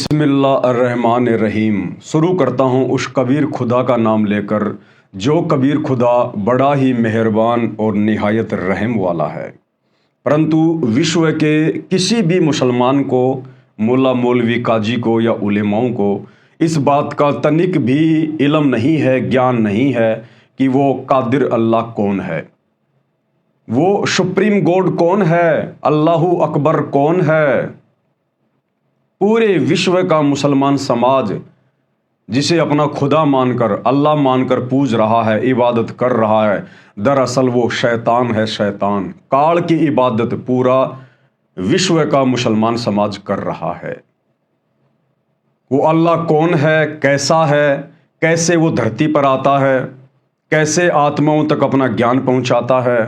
बिस्मिल्लाहिर्रहमानिर्रहीम। शुरू करता हूँ उस कबीर खुदा का नाम लेकर जो कबीर खुदा बड़ा ही मेहरबान और निहायत रहम वाला है। परंतु विश्व के किसी भी मुसलमान को, मुल्ला मौलवी काजी को या उलेमाओं को इस बात का तनिक भी इल्म नहीं है, ज्ञान नहीं है कि वो कादिर अल्लाह कौन है, वो सुप्रीम गॉड कौन है, अल्लाहु अकबर कौन है। पूरे विश्व का मुसलमान समाज जिसे अपना खुदा मानकर, अल्लाह मानकर पूज रहा है, इबादत कर रहा है, दरअसल वो शैतान है। शैतान काल की इबादत पूरा विश्व का मुसलमान समाज कर रहा है। वो अल्लाह कौन है, कैसा है, कैसे वो धरती पर आता है, कैसे आत्माओं तक अपना ज्ञान पहुंचाता है,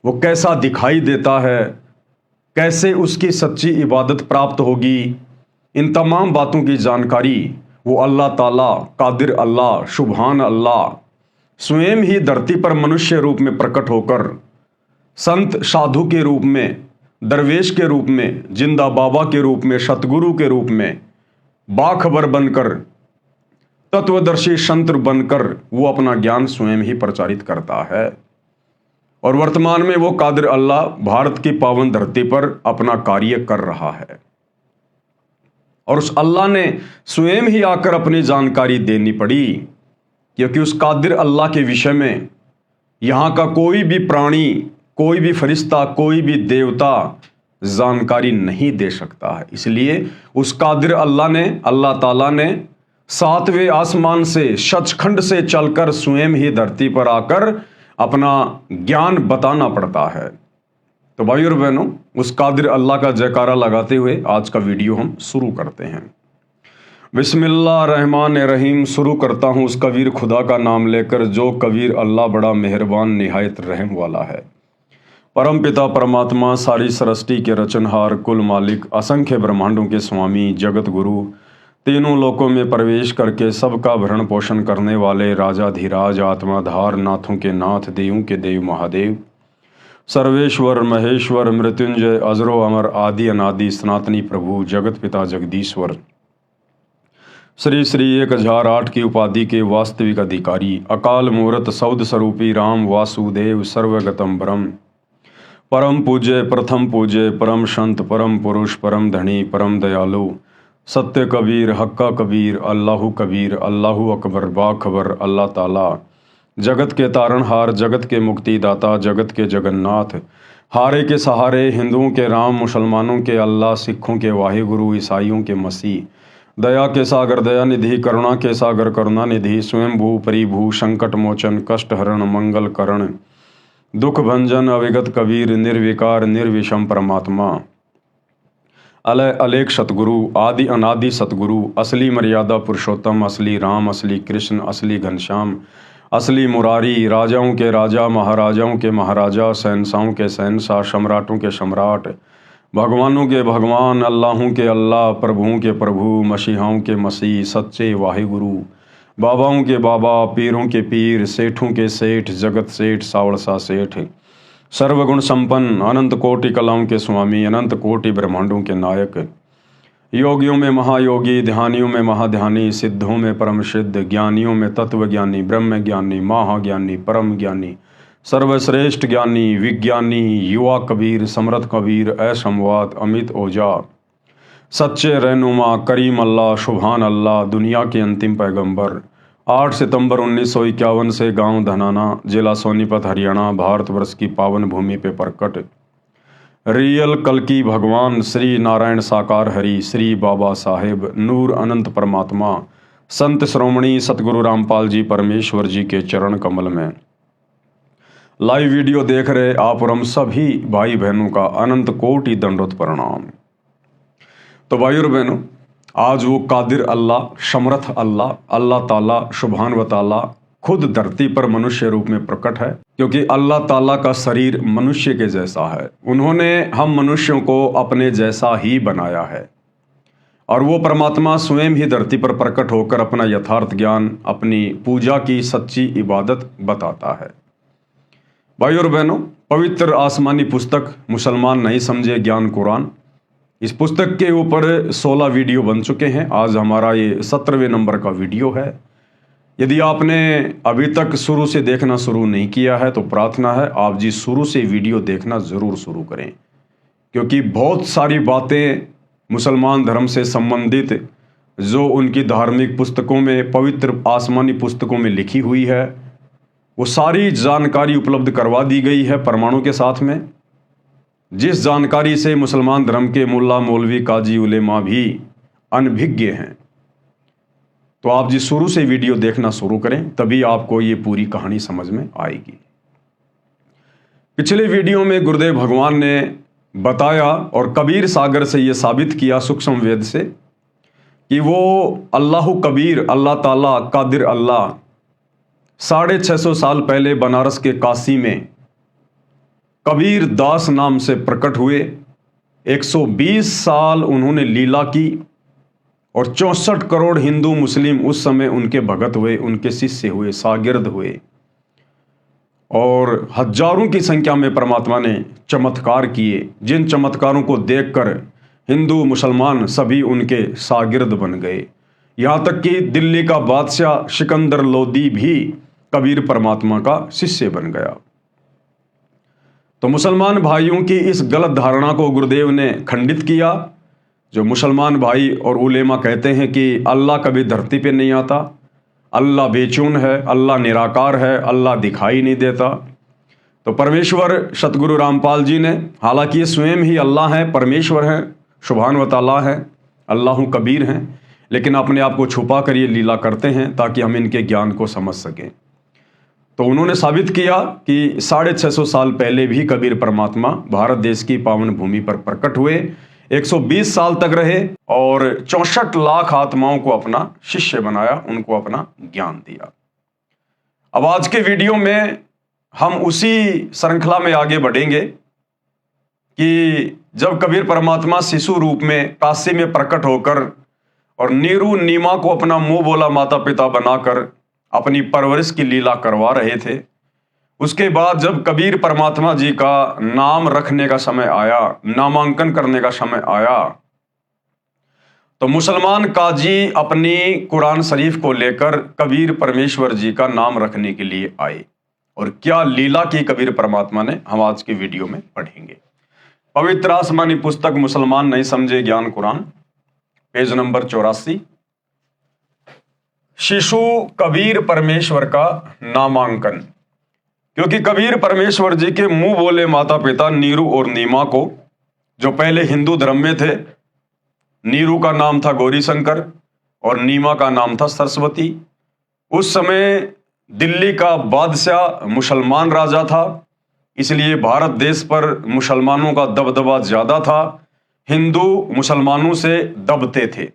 वो कैसा दिखाई देता है, कैसे उसकी सच्ची इबादत प्राप्त होगी, इन तमाम बातों की जानकारी वो अल्लाह ताला कादिर अल्लाह सुभान अल्लाह स्वयं ही धरती पर मनुष्य रूप में प्रकट होकर संत साधु के रूप में, दरवेश के रूप में, जिंदा बाबा के रूप में, सतगुरु के रूप में बाखबर बनकर, तत्वदर्शी संत बनकर वो अपना ज्ञान स्वयं ही प्रचारित करता है। और वर्तमान में वो कादिर अल्लाह भारत की पावन धरती पर अपना कार्य कर रहा है। और उस अल्लाह ने स्वयं ही आकर अपनी जानकारी देनी पड़ी, क्योंकि उस कादिर अल्लाह के विषय में यहाँ का कोई भी प्राणी, कोई भी फरिश्ता, कोई भी देवता जानकारी नहीं दे सकता है। इसलिए उस कादिर अल्लाह ने, अल्लाह ताला ने सातवें आसमान से, सचखंड से चलकर स्वयं ही धरती पर आकर अपना ज्ञान बताना पड़ता है। तो भाई और बहनों, उस कादिर अल्लाह का जयकारा लगाते हुए आज का वीडियो हम शुरू करते हैं। बिस्मिल्लाहिर्रहमानिर्रहीम। शुरू करता हूँ उस कबीर खुदा का नाम लेकर जो कबीर अल्लाह बड़ा मेहरबान निहायत रहम वाला है। परम पिता परमात्मा, सारी सृष्टि के रचनहार, कुल मालिक, असंख्य ब्रह्मांडों के स्वामी, जगत गुरु, तीनों लोकों में प्रवेश करके सबका भरण पोषण करने वाले राजाधिराज, आत्माधार, नाथों के नाथ, देवों के देव महादेव, सर्वेश्वर महेश्वर, मृत्युंजय, अजरो अमर, आदि अनादि, सनातनी प्रभु, जगत पिता जगदीश्वर, श्री श्री 1008 की उपाधि के वास्तविक अधिकारी, अकाल मूर्त सौद स्वरूपी राम वासुदेव, सर्वगतम ब्रह्म, परम पूज्य, प्रथम पूज्य, परम संत, परम पुरुष, परम धनी, परम दयालु, सत्य कबीर, हक्का कबीर, अल्लाहु कबीर, अल्लाहु अकबर, बाखबर, अल्लाह ताला, जगत के तारणहार, जगत के मुक्तिदाता, जगत के जगन्नाथ, हारे के सहारे, हिंदुओं के राम, मुसलमानों के अल्लाह, सिखों के वाहिगुरु, ईसाइयों के मसीह, दया के सागर दया निधि, करुणा के सागर करुणा निधि, स्वयंभू परिभू, संकट मोचन, कष्ट हरण, मंगल करण, दुख भंजन, अविगत कबीर, निर्विकार निर्विषम परमात्मा, अलय अलेख सतगुरु, आदि अनादि सतगुरु, असली मर्यादा पुरुषोत्तम, असली राम, असली कृष्ण, असली घनश्याम, असली मुरारी, राजाओं के राजा, महाराजाओं के महाराजा, शहंशाहों के शहंशाह, सम्राटों के सम्राट, भगवानों के भगवान, अल्लाहों के अल्लाह, प्रभुओं के प्रभु, मसीहाओं के मसीह, सच्चे वाहिगुरु, बाबाओं के बाबा, पीरों के पीर, सेठों के सेठ, जगत सेठ, सावड़सा सेठ, सर्वगुण संपन्न, अनंत कोटि कलाओं के स्वामी, अनंत कोटि ब्रह्मांडों के नायक, योगियों में महायोगी, ध्यानियों में महाध्यानी, सिद्धों में परम सिद्ध, ज्ञानियों में तत्वज्ञानी, ब्रह्म ज्ञानी, महाज्ञानी, परम ज्ञानी, सर्वश्रेष्ठ ज्ञानी, विज्ञानी, युवा कबीर, समर्थ कबीर, असंवाद, अमित ओझा, सच्चे रहनुमा, करीम अल्लाह, सुभान अल्लाह, दुनिया के अंतिम पैगंबर, 8 सितंबर 1951 से गांव धनाना, जिला सोनीपत, हरियाणा, भारतवर्ष की पावन भूमि पे प्रकट रियल कल्कि भगवान श्री नारायण साकार हरि, श्री बाबा साहेब, नूर अनंत परमात्मा, संत श्रोमणी सतगुरु रामपाल जी परमेश्वर जी के चरण कमल में लाइव वीडियो देख रहे आप और हम सभी भाई बहनों का अनंत कोटि दंडोत प्रणाम। तो भाई और बहनों, आज वो कादिर अल्लाह, समर्थ अल्लाह, अल्लाह ताला सुभान व ताला खुद धरती पर मनुष्य रूप में प्रकट है, क्योंकि अल्लाह ताला का शरीर मनुष्य के जैसा है। उन्होंने हम मनुष्यों को अपने जैसा ही बनाया है और वो परमात्मा स्वयं ही धरती पर प्रकट होकर अपना यथार्थ ज्ञान, अपनी पूजा की सच्ची इबादत बताता है। भाई और बहनों, पवित्र आसमानी पुस्तक मुसलमान नहीं समझे ज्ञान कुरान, इस पुस्तक के ऊपर 16 वीडियो बन चुके हैं। आज हमारा ये 17वें नंबर का वीडियो है। यदि आपने अभी तक शुरू से देखना शुरू नहीं किया है तो प्रार्थना है आप जी शुरू से वीडियो देखना ज़रूर शुरू करें, क्योंकि बहुत सारी बातें मुसलमान धर्म से संबंधित जो उनकी धार्मिक पुस्तकों में, पवित्र आसमानी पुस्तकों में लिखी हुई है, वो सारी जानकारी उपलब्ध करवा दी गई है प्रमाणों के साथ में, जिस जानकारी से मुसलमान धर्म के मुल्ला, मौलवी, काजी, उलेमा भी अनभिज्ञ हैं। तो आप जी शुरू से वीडियो देखना शुरू करें, तभी आपको ये पूरी कहानी समझ में आएगी। पिछले वीडियो में गुरुदेव भगवान ने बताया और कबीर सागर से ये साबित किया, सूक्ष्म वेद से, कि वो अल्लाह कबीर, अल्लाह ताला कादिर अल्लाह 650 साल पहले बनारस के काशी में कबीर दास नाम से प्रकट हुए। 120 साल उन्होंने लीला की और 64 करोड़ हिंदू मुस्लिम उस समय उनके भगत हुए, उनके शिष्य हुए, शागिर्द हुए, और हजारों की संख्या में परमात्मा ने चमत्कार किए, जिन चमत्कारों को देखकर हिंदू मुसलमान सभी उनके शागिर्द बन गए। यहाँ तक कि दिल्ली का बादशाह सिकंदर लोदी भी कबीर परमात्मा का शिष्य बन गया। तो मुसलमान भाइयों की इस गलत धारणा को गुरुदेव ने खंडित किया। जो मुसलमान भाई और उलेमा कहते हैं कि अल्लाह कभी धरती पे नहीं आता, अल्लाह बेचैन है, अल्लाह निराकार है, अल्लाह दिखाई नहीं देता, तो परमेश्वर सतगुरु रामपाल जी ने, हालांकि ये स्वयं ही अल्लाह हैं, परमेश्वर हैं, सुभान व तआला हैं, अल्लाह कबीर हैं, लेकिन अपने आप को छुपा कर ये लीला करते हैं ताकि हम इनके ज्ञान को समझ सकें। तो उन्होंने साबित किया कि 650 साल पहले भी कबीर परमात्मा भारत देश की पावन भूमि पर प्रकट हुए, 120 साल तक रहे और 64 लाख आत्माओं को अपना शिष्य बनाया, उनको अपना ज्ञान दिया। अब आज के वीडियो में हम उसी श्रृंखला में आगे बढ़ेंगे कि जब कबीर परमात्मा शिशु रूप में काशी में प्रकट होकर और नीरू नीमा को अपना मुंह बोला माता पिता बनाकर अपनी परवरिश की लीला करवा रहे थे, उसके बाद जब कबीर परमात्मा जी का नाम रखने का समय आया, नामांकन करने का समय आया, तो मुसलमान काजी अपनी कुरान शरीफ को लेकर कबीर परमेश्वर जी का नाम रखने के लिए आए। और क्या लीला की कबीर परमात्मा ने, हम आज के वीडियो में पढ़ेंगे। पवित्र आसमानी पुस्तक मुसलमान नहीं समझे ज्ञान कुरान, पेज नंबर 84। शिशु कबीर परमेश्वर का नामांकन। क्योंकि कबीर परमेश्वर जी के मुंह बोले माता पिता नीरू और नीमा को, जो पहले हिंदू धर्म में थे, नीरू का नाम था गौरी शंकर और नीमा का नाम था सरस्वती। उस समय दिल्ली का बादशाह मुसलमान राजा था, इसलिए भारत देश पर मुसलमानों का दबदबा ज्यादा था, हिंदू मुसलमानों से दबते थे,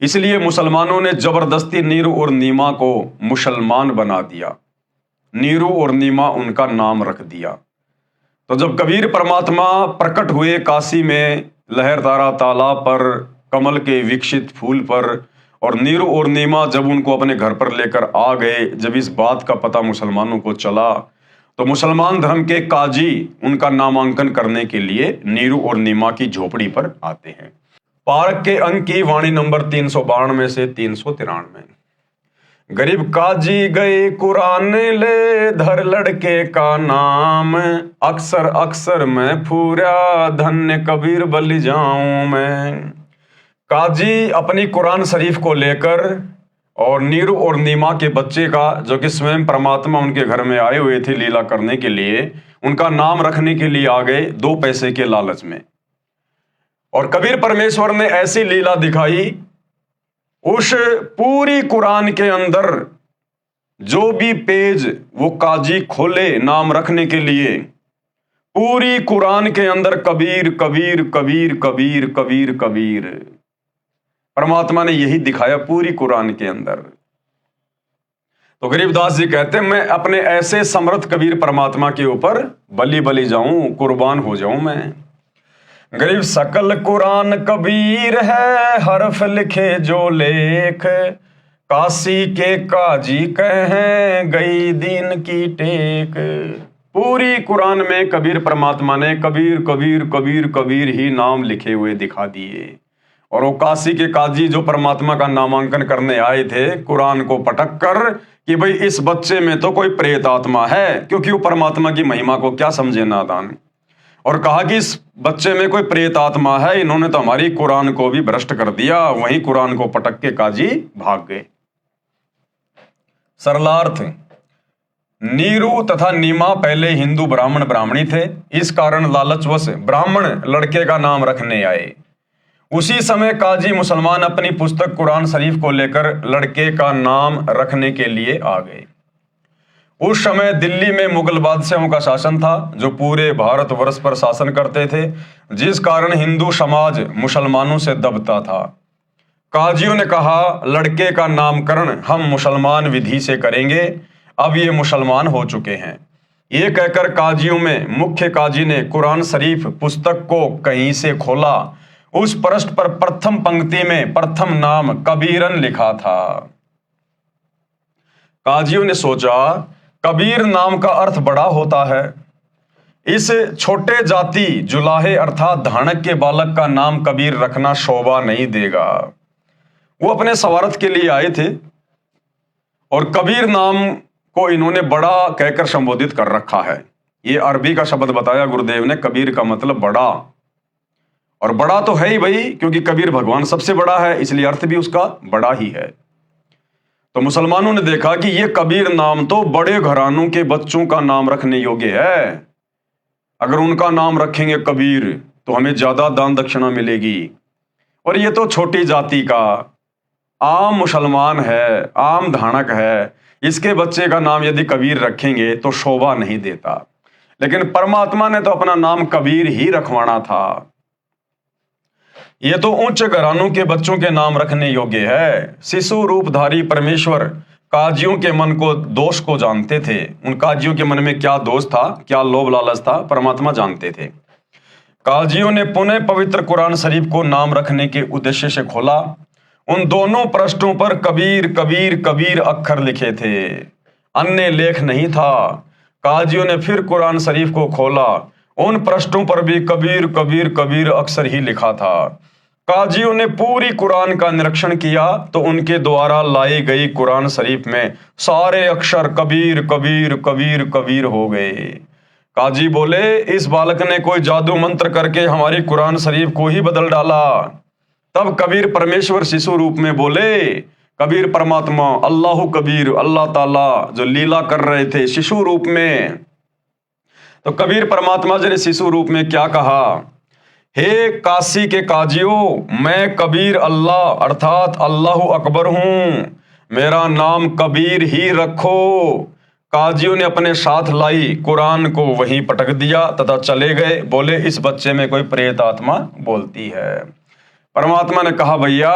इसलिए मुसलमानों ने जबरदस्ती नीरू और नीमा को मुसलमान बना दिया, नीरू और नीमा उनका नाम रख दिया। तो जब कबीर परमात्मा प्रकट हुए काशी में लहरदारा तालाब पर, कमल के विकसित फूल पर, और नीरू और नीमा जब उनको अपने घर पर लेकर आ गए, जब इस बात का पता मुसलमानों को चला, तो मुसलमान धर्म के काजी उनका नामांकन करने के लिए नीरू और नीमा की झोपड़ी पर आते हैं। पारक के अंक की वाणी नंबर 392 से 393। गरीब काजी गए कुरान ले, धर लड़के का नाम, अक्सर अक्सर मैं फूरा, धन्य कबीर बलि जाऊं मैं। काजी अपनी कुरान शरीफ को लेकर और नीरू और नीमा के बच्चे का, जो कि स्वयं परमात्मा उनके घर में आए हुए थे लीला करने के लिए, उनका नाम रखने के लिए आ गए 2 पैसे के लालच में। और कबीर परमेश्वर ने ऐसी लीला दिखाई, उस पूरी कुरान के अंदर जो भी पेज वो काजी खोले नाम रखने के लिए, पूरी कुरान के अंदर कबीर कबीर कबीर कबीर कबीर कबीर, परमात्मा ने यही दिखाया पूरी कुरान के अंदर। तो गरीबदास जी कहते हैं, मैं अपने ऐसे समर्थ कबीर परमात्मा के ऊपर बलि बलि जाऊं, कुर्बान हो जाऊं मैं। गरीब सकल कुरान कबीर है, हरफ लिखे जो लेख, काशी के काजी कहें गई दीन की टेक। पूरी कुरान में कबीर परमात्मा ने कबीर कबीर कबीर कबीर ही नाम लिखे हुए दिखा दिए। और वो काशी के काजी जो परमात्मा का नामांकन करने आए थे कुरान को पटक कर कि भाई इस बच्चे में तो कोई प्रेत आत्मा है, क्योंकि वो परमात्मा की महिमा को क्या समझे नादान, और कहा कि इस बच्चे में कोई प्रेत आत्मा है, इन्होंने तो हमारी कुरान को भी भ्रष्ट कर दिया। वहीं कुरान को पटक के काजी भाग गए। सरलार्थ, नीरू तथा नीमा पहले हिंदू ब्राह्मण ब्राह्मणी थे, इस कारण लालचवश ब्राह्मण लड़के का नाम रखने आए। उसी समय काजी मुसलमान अपनी पुस्तक कुरान शरीफ को लेकर लड़के का नाम रखने के लिए आ गए। उस समय दिल्ली में मुगल बादशाहों का शासन था जो पूरे भारतवर्ष पर शासन करते थे, जिस कारण हिंदू समाज मुसलमानों से दबता था। काजियों ने कहा लड़के का नामकरण हम मुसलमान विधि से करेंगे, अब ये मुसलमान हो चुके हैं। ये कहकर काजियों में मुख्य काजी ने कुरान शरीफ पुस्तक को कहीं से खोला। उस पृष्ठ पर प्रथम पंक्ति में प्रथम नाम कबीरन लिखा था। काजियों ने सोचा कबीर नाम का अर्थ बड़ा होता है, इस छोटे जाति जुलाहे अर्थात धानक के बालक का नाम कबीर रखना शोभा नहीं देगा। वो अपने स्वार्थ के लिए आए थे और कबीर नाम को इन्होंने बड़ा कहकर संबोधित कर रखा है। ये अरबी का शब्द बताया गुरुदेव ने, कबीर का मतलब बड़ा, और बड़ा तो है ही भाई, क्योंकि कबीर भगवान सबसे बड़ा है, इसलिए अर्थ भी उसका बड़ा ही है। तो मुसलमानों ने देखा कि ये कबीर नाम तो बड़े घरानों के बच्चों का नाम रखने योग्य है, अगर उनका नाम रखेंगे कबीर तो हमें ज्यादा दान दक्षिणा मिलेगी। और ये तो छोटी जाति का आम मुसलमान है, आम धानक है, इसके बच्चे का नाम यदि कबीर रखेंगे तो शोभा नहीं देता। लेकिन परमात्मा ने तो अपना नाम कबीर ही रखवाना था। ये तो उच्च घरानों के बच्चों के नाम रखने योग्य है। शिशु रूपधारी परमेश्वर काजियों के मन को दोष को जानते थे। उन काजियों के मन में क्या दोष था, क्या लोभ लालच था, परमात्मा जानते थे। काजियों ने पुनः पवित्र कुरान शरीफ को नाम रखने के उद्देश्य से खोला। उन दोनों पृष्ठों पर कबीर कबीर कबीर अक्षर लिखे थे, अन्य लेख नहीं था। काजियों ने फिर कुरान शरीफ को खोला, उन पृष्ठों पर भी कबीर कबीर कबीर अक्षर ही लिखा था। काजियों ने पूरी कुरान का निरीक्षण किया तो उनके द्वारा लाई गई कुरान शरीफ में सारे अक्षर कबीर कबीर कबीर कबीर हो गए। काजी बोले इस बालक ने कोई जादू मंत्र करके हमारी कुरान शरीफ को ही बदल डाला। तब कबीर परमेश्वर शिशु रूप में बोले, कबीर परमात्मा अल्लाह कबीर अल्लाह ताला जो लीला कर रहे थे शिशु रूप में, तो कबीर परमात्मा जी ने शिशु रूप में क्या कहा, हे काशी के काजियों, मैं कबीर अल्लाह अर्थात अल्लाह अकबर हूं, मेरा नाम कबीर ही रखो। काजियों ने अपने साथ लाई कुरान को वहीं पटक दिया तथा चले गए। बोले इस बच्चे में कोई प्रेत आत्मा बोलती है। परमात्मा ने कहा भैया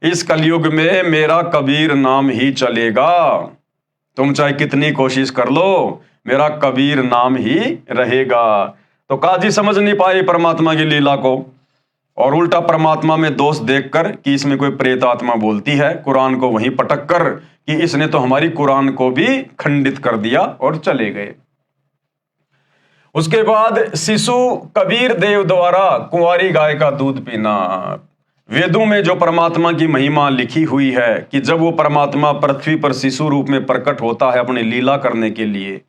इस कलयुग में मेरा कबीर नाम ही चलेगा, तुम चाहे कितनी कोशिश कर लो, मेरा कबीर नाम ही रहेगा। तो काजी समझ नहीं पाए परमात्मा की लीला को और उल्टा परमात्मा में दोष देखकर कि इसमें कोई प्रेत आत्मा बोलती है, कुरान को वहीं पटक कर कि इसने तो हमारी कुरान को भी खंडित कर दिया और चले गए। उसके बाद शिशु कबीर देव द्वारा कुंवारी गाय का दूध पीना। वेदों में जो परमात्मा की महिमा लिखी हुई है कि जब वो परमात्मा पृथ्वी पर शिशु रूप में प्रकट होता है अपनी लीला करने के लिए,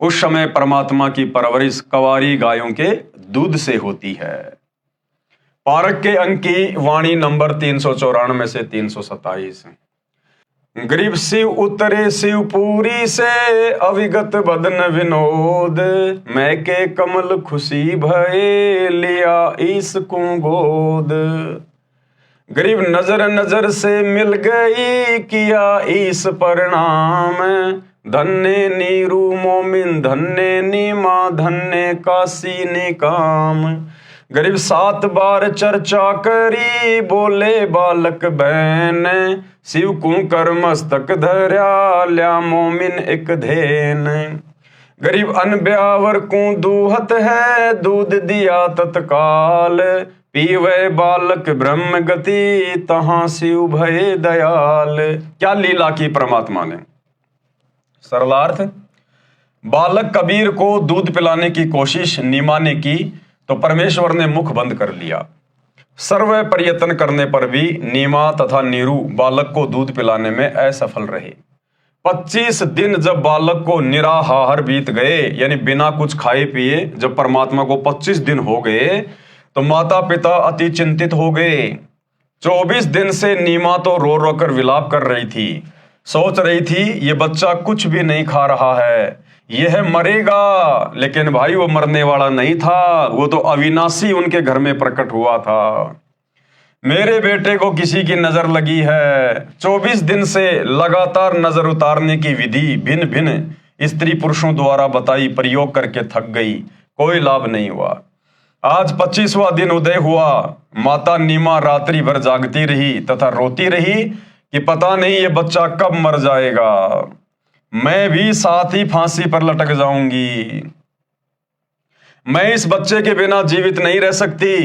उस समय परमात्मा की परवरिश कंवारी गायों के दूध से होती है। पारक के अंक की वाणी नंबर 394 से 327। गरीब शिव उतरे शिवपुरी से अविगत बदन विनोद, मैं के कमल खुशी भये लिया इसको गोद। गरीब नजर नजर से मिल गई किया इस परिणाम, धन्य नीरू मोमिन धन्य नीमा धन्य काशी ने काम। गरीब 7 बार चर्चा करी बोले बालक बहन, शिव को कर मस्तक धर्या लिया मोमिन एक धेन। गरीब अन ब्यावर को दूहत है दूध दिया तत्काल, पीवे बालक ब्रह्म गति तहां शिव भय दयाल। क्या लीला की परमात्मा ने। सरलार्थ, बालक कबीर को दूध पिलाने की कोशिश नीमा ने की तो परमेश्वर ने मुख बंद कर लिया। सर्व प्रयत्न करने पर भी नीमा तथा नीरू बालक को दूध पिलाने में असफल रहे। 25 दिन जब बालक को निराहार बीत गए, यानी बिना कुछ खाए पिए जब परमात्मा को 25 दिन हो गए तो माता पिता अति चिंतित हो गए। 24 दिन से नीमा तो रो रो कर विलाप कर रही थी, सोच रही थी ये बच्चा कुछ भी नहीं खा रहा है, यह मरेगा। लेकिन भाई वो मरने वाला नहीं था, वो तो अविनाशी उनके घर में प्रकट हुआ था। मेरे बेटे को किसी की नजर लगी है। 24 दिन से लगातार नजर उतारने की विधि भिन्न भिन्न स्त्री पुरुषों द्वारा बताई प्रयोग करके थक गई, कोई लाभ नहीं हुआ। आज 25वां दिन उदय हुआ। माता नीमा रात्रि भर जागती रही तथा रोती रही कि पता नहीं ये बच्चा कब मर जाएगा, मैं भी साथ ही फांसी पर लटक जाऊंगी, मैं इस बच्चे के बिना जीवित नहीं रह सकती।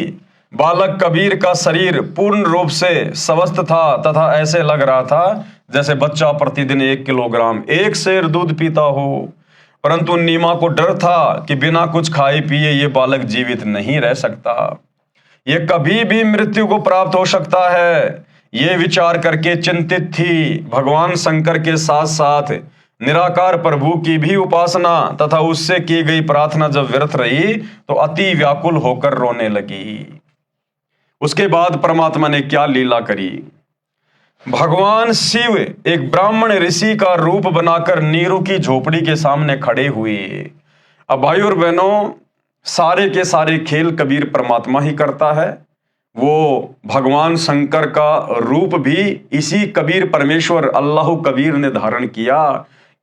बालक कबीर का शरीर पूर्ण रूप से स्वस्थ था तथा ऐसे लग रहा था जैसे बच्चा प्रतिदिन 1 किलोग्राम 1 सेर दूध पीता हो। परंतु नीमा को डर था कि बिना कुछ खाए पिए ये बालक जीवित नहीं रह सकता, ये कभी भी मृत्यु को प्राप्त हो सकता है। ये विचार करके चिंतित थी। भगवान शंकर के साथ साथ निराकार प्रभु की भी उपासना तथा उससे की गई प्रार्थना जब व्यर्थ रही तो अति व्याकुल होकर रोने लगी। उसके बाद परमात्मा ने क्या लीला करी। भगवान शिव एक ब्राह्मण ऋषि का रूप बनाकर नीरू की झोपड़ी के सामने खड़े हुए। अब भाई और बहनों, सारे के सारे खेल कबीर परमात्मा ही करता है। वो भगवान शंकर का रूप भी इसी कबीर परमेश्वर अल्लाह कबीर ने धारण किया,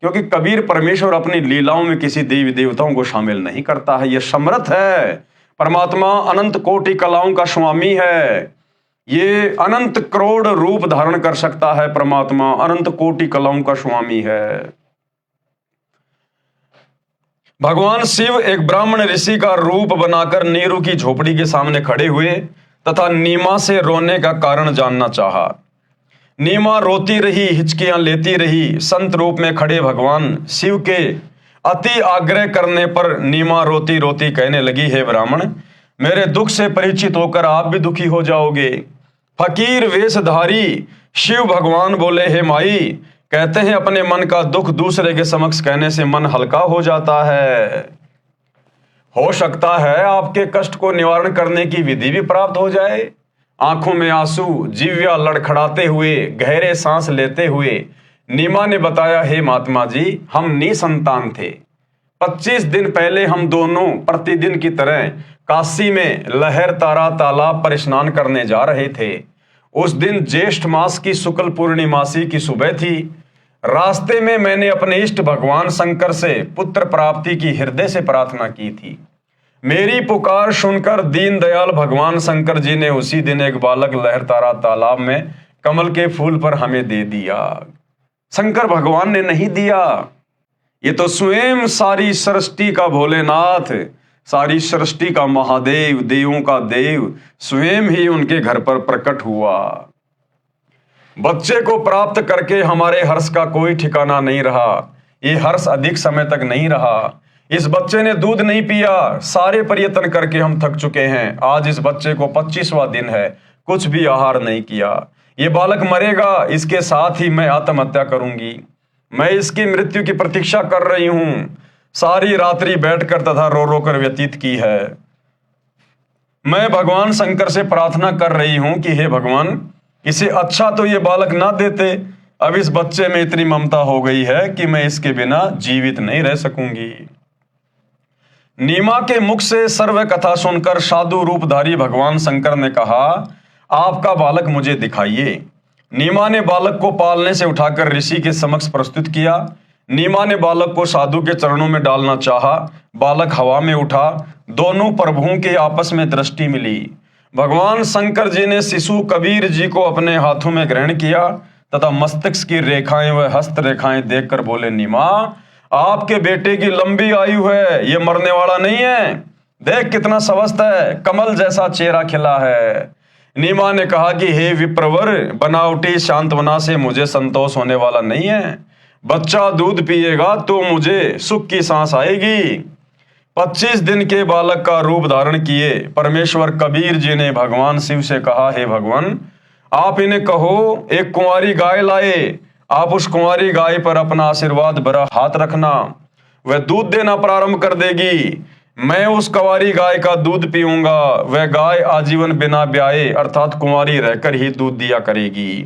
क्योंकि कबीर परमेश्वर अपनी लीलाओं में किसी देवी देवताओं को शामिल नहीं करता है। ये समर्थ है, परमात्मा अनंत कोटि कलाओं का स्वामी है। ये अनंत करोड़ रूप धारण कर सकता है। परमात्मा अनंत कोटि कलाओं का स्वामी है। भगवान शिव एक ब्राह्मण ऋषि का रूप बनाकर नीरू की झोपड़ी के सामने खड़े हुए तथा नीमा से रोने का कारण जानना चाहा। नीमा रोती रही, हिचकियां लेती रही। संत रूप में खड़े भगवान शिव के अति आग्रह करने पर नीमा रोती रोती कहने लगी, हे ब्राह्मण, मेरे दुख से परिचित होकर आप भी दुखी हो जाओगे। फकीर वेशधारी शिव भगवान बोले, हे माई, कहते हैं अपने मन का दुख दूसरे के समक्ष कहने से मन हल्का हो जाता है। हो सकता है आपके कष्ट को निवारण करने की विधि भी प्राप्त हो जाए। आंखों में आंसू, जिह्वा लड़खड़ाते हुए, गहरे सांस लेते हुए नीमा ने बताया, हे महात्मा जी, हम निसंतान थे। 25 दिन पहले हम दोनों प्रतिदिन की तरह काशी में लहर तारा तालाब पर स्नान करने जा रहे थे। उस दिन ज्येष्ठ मास की शुक्ल पूर्णिमासी की सुबह थी। रास्ते में मैंने अपने इष्ट भगवान शंकर से पुत्र प्राप्ति की हृदय से प्रार्थना की थी। मेरी पुकार सुनकर दीन दयाल भगवान शंकर जी ने उसी दिन एक बालक लहरतारा तालाब में कमल के फूल पर हमें दे दिया। शंकर भगवान ने नहीं दिया, ये तो स्वयं सारी सृष्टि का भोलेनाथ, सारी सृष्टि का महादेव, देवों का देव स्वयं ही उनके घर पर प्रकट हुआ। बच्चे को प्राप्त करके हमारे हर्ष का कोई ठिकाना नहीं रहा। ये हर्ष अधिक समय तक नहीं रहा। इस बच्चे ने दूध नहीं पिया, सारे प्रयत्न करके हम थक चुके हैं। आज इस बच्चे को 25वां दिन है, कुछ भी आहार नहीं किया। ये बालक मरेगा, इसके साथ ही मैं आत्महत्या करूंगी। मैं इसकी मृत्यु की प्रतीक्षा कर रही हूं। सारी रात्रि बैठकर तथा रो रो कर व्यतीत की है। मैं भगवान शंकर से प्रार्थना कर रही हूं कि हे भगवान, इसे अच्छा तो ये बालक ना देते। अब इस बच्चे में इतनी ममता हो गई है कि मैं इसके बिना जीवित नहीं रह सकूंगी। नीमा के मुख से सर्व कथा सुनकर साधु रूपधारी भगवान शंकर ने कहा, आपका बालक मुझे दिखाइए। नीमा ने बालक को पालने से उठाकर ऋषि के समक्ष प्रस्तुत किया। नीमा ने बालक को साधु के चरणों में डालना चाहा। बालक हवा में उठा। दोनों प्रभुओं के आपस में दृष्टि मिली। भगवान शंकर जी ने शिशु कबीर जी को अपने हाथों में ग्रहण किया तथा मस्तिष्क की रेखाएं व हस्त रेखाएं देखकर बोले, नीमा, आपके बेटे की लंबी आयु है, ये मरने वाला नहीं है। देख कितना स्वस्थ है, कमल जैसा चेहरा खिला है। नीमा ने कहा कि हे विप्रवर, बनावटी शांतवना से मुझे संतोष होने वाला नहीं है। बच्चा दूध पिएगा तो मुझे सुख की सांस आएगी। 25 दिन के बालक का रूप धारण किए परमेश्वर कबीर जी ने भगवान शिव से कहा, हे भगवान, आप इन्हें कहो एक कुंवारी गाय लाए, आप उस कुंवारी गाय पर अपना आशीर्वाद भरा हाथ रखना, वह दूध देना प्रारंभ कर देगी। मैं उस कुंवारी गाय का दूध पीऊंगा, वह गाय आजीवन बिना ब्याए अर्थात कुंवारी रहकर ही दूध दिया करेगी।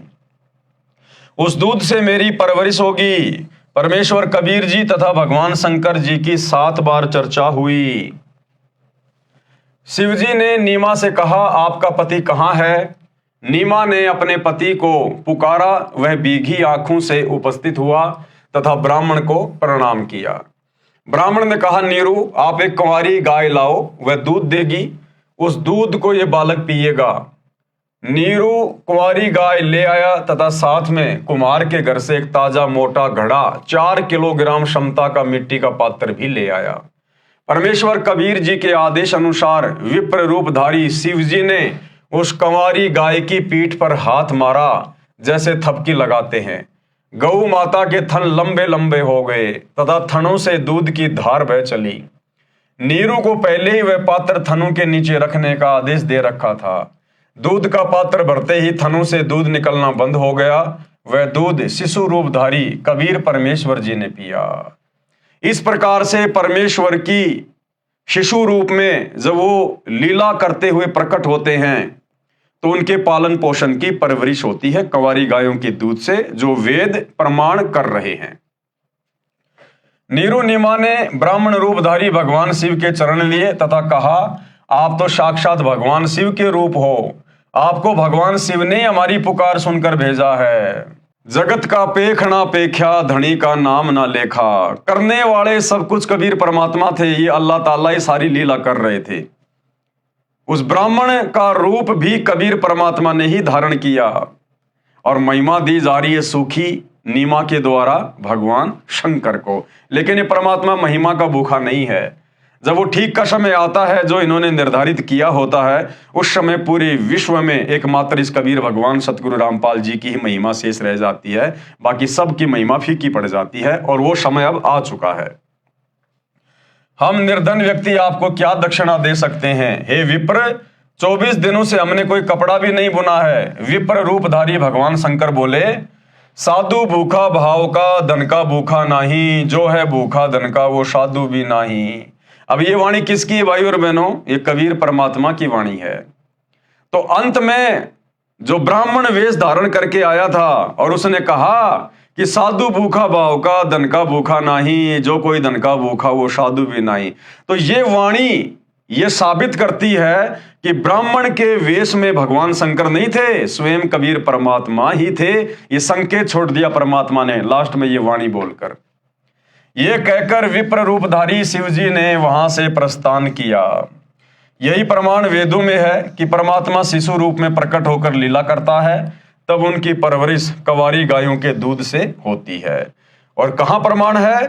उस दूध से मेरी परवरिश होगी। परमेश्वर कबीर जी तथा भगवान शंकर जी की 7 बार चर्चा हुई। शिवजी ने नीमा से कहा, आपका पति कहाँ है? नीमा ने अपने पति को पुकारा, वह भीगी आंखों से उपस्थित हुआ तथा ब्राह्मण को प्रणाम किया। ब्राह्मण ने कहा, नीरू, आप एक कुंवारी गाय लाओ, वह दूध देगी, उस दूध को यह बालक पिएगा। नीरू कुंवारी गाय ले आया तथा साथ में कुम्हार के घर से एक ताजा मोटा घड़ा 4 किलोग्राम क्षमता का मिट्टी का पात्र भी ले आया। परमेश्वर कबीर जी के आदेश अनुसार विप्र रूपधारी शिव जी ने उस कुंवारी गाय की पीठ पर हाथ मारा जैसे थपकी लगाते हैं। गौ माता के थन लंबे लंबे हो गए तथा थनों से दूध की धार बह चली। नीरू को पहले ही वह पात्र थनों के नीचे रखने का आदेश दे रखा था। दूध का पात्र भरते ही थनों से दूध निकलना बंद हो गया। वह दूध शिशु रूपधारी कबीर परमेश्वर जी ने पिया। इस प्रकार से परमेश्वर की शिशु रूप में जब वो लीला करते हुए प्रकट होते हैं तो उनके पालन पोषण की परवरिश होती है कुंवारी गायों के दूध से, जो वेद प्रमाण कर रहे हैं। नीरू नीमा ने ब्राह्मण रूपधारी भगवान शिव के चरण लिए तथा कहा, आप तो साक्षात भगवान शिव के रूप हो, आपको भगवान शिव ने हमारी पुकार सुनकर भेजा है। जगत का पेखना पेख्या, धनी का नाम ना लेखा। करने वाले सब कुछ कबीर परमात्मा थे, ये अल्लाह ताला ही सारी लीला कर रहे थे। उस ब्राह्मण का रूप भी कबीर परमात्मा ने ही धारण किया और महिमा दी जा रही है सूखी नीमा के द्वारा भगवान शंकर को। लेकिन ये परमात्मा महिमा का भूखा नहीं है। जब वो ठीक का समय आता है जो इन्होंने निर्धारित किया होता है, उस समय पूरे विश्व में एकमात्र इस कबीर भगवान सतगुरु रामपाल जी की ही महिमा शेष रह जाती है, बाकी सबकी महिमा फीकी पड़ जाती है और वो समय अब आ चुका है। हम निर्धन व्यक्ति आपको क्या दक्षिणा दे सकते हैं? हे विप्र, 24 दिनों से हमने कोई कपड़ा भी नहीं बुना है। विप्र रूपधारी भगवान शंकर बोले, साधु भूखा भाव का, धन का भूखा नहीं, जो है भूखा धन का वो साधु भी नहीं। अब ये वाणी किसकी है भाई और बहनों? ये कबीर परमात्मा की वाणी है। तो अंत में जो ब्राह्मण वेश धारण करके आया था और उसने कहा कि साधु भूखा भाव का, धन का भूखा नहीं, जो कोई धन का भूखा वो साधु भी नहीं। तो ये वाणी ये साबित करती है कि ब्राह्मण के वेश में भगवान शंकर नहीं थे, स्वयं कबीर परमात्मा ही थे। ये संकेत छोड़ दिया परमात्मा ने लास्ट में ये वाणी बोलकर। ये कहकर विप्र रूपधारी शिव जी ने वहां से प्रस्थान किया। यही प्रमाण वेदों में है कि परमात्मा शिशु रूप में प्रकट होकर लीला करता है, तब उनकी परवरिश कुंवारी गायों के दूध से होती है। और कहां प्रमाण है?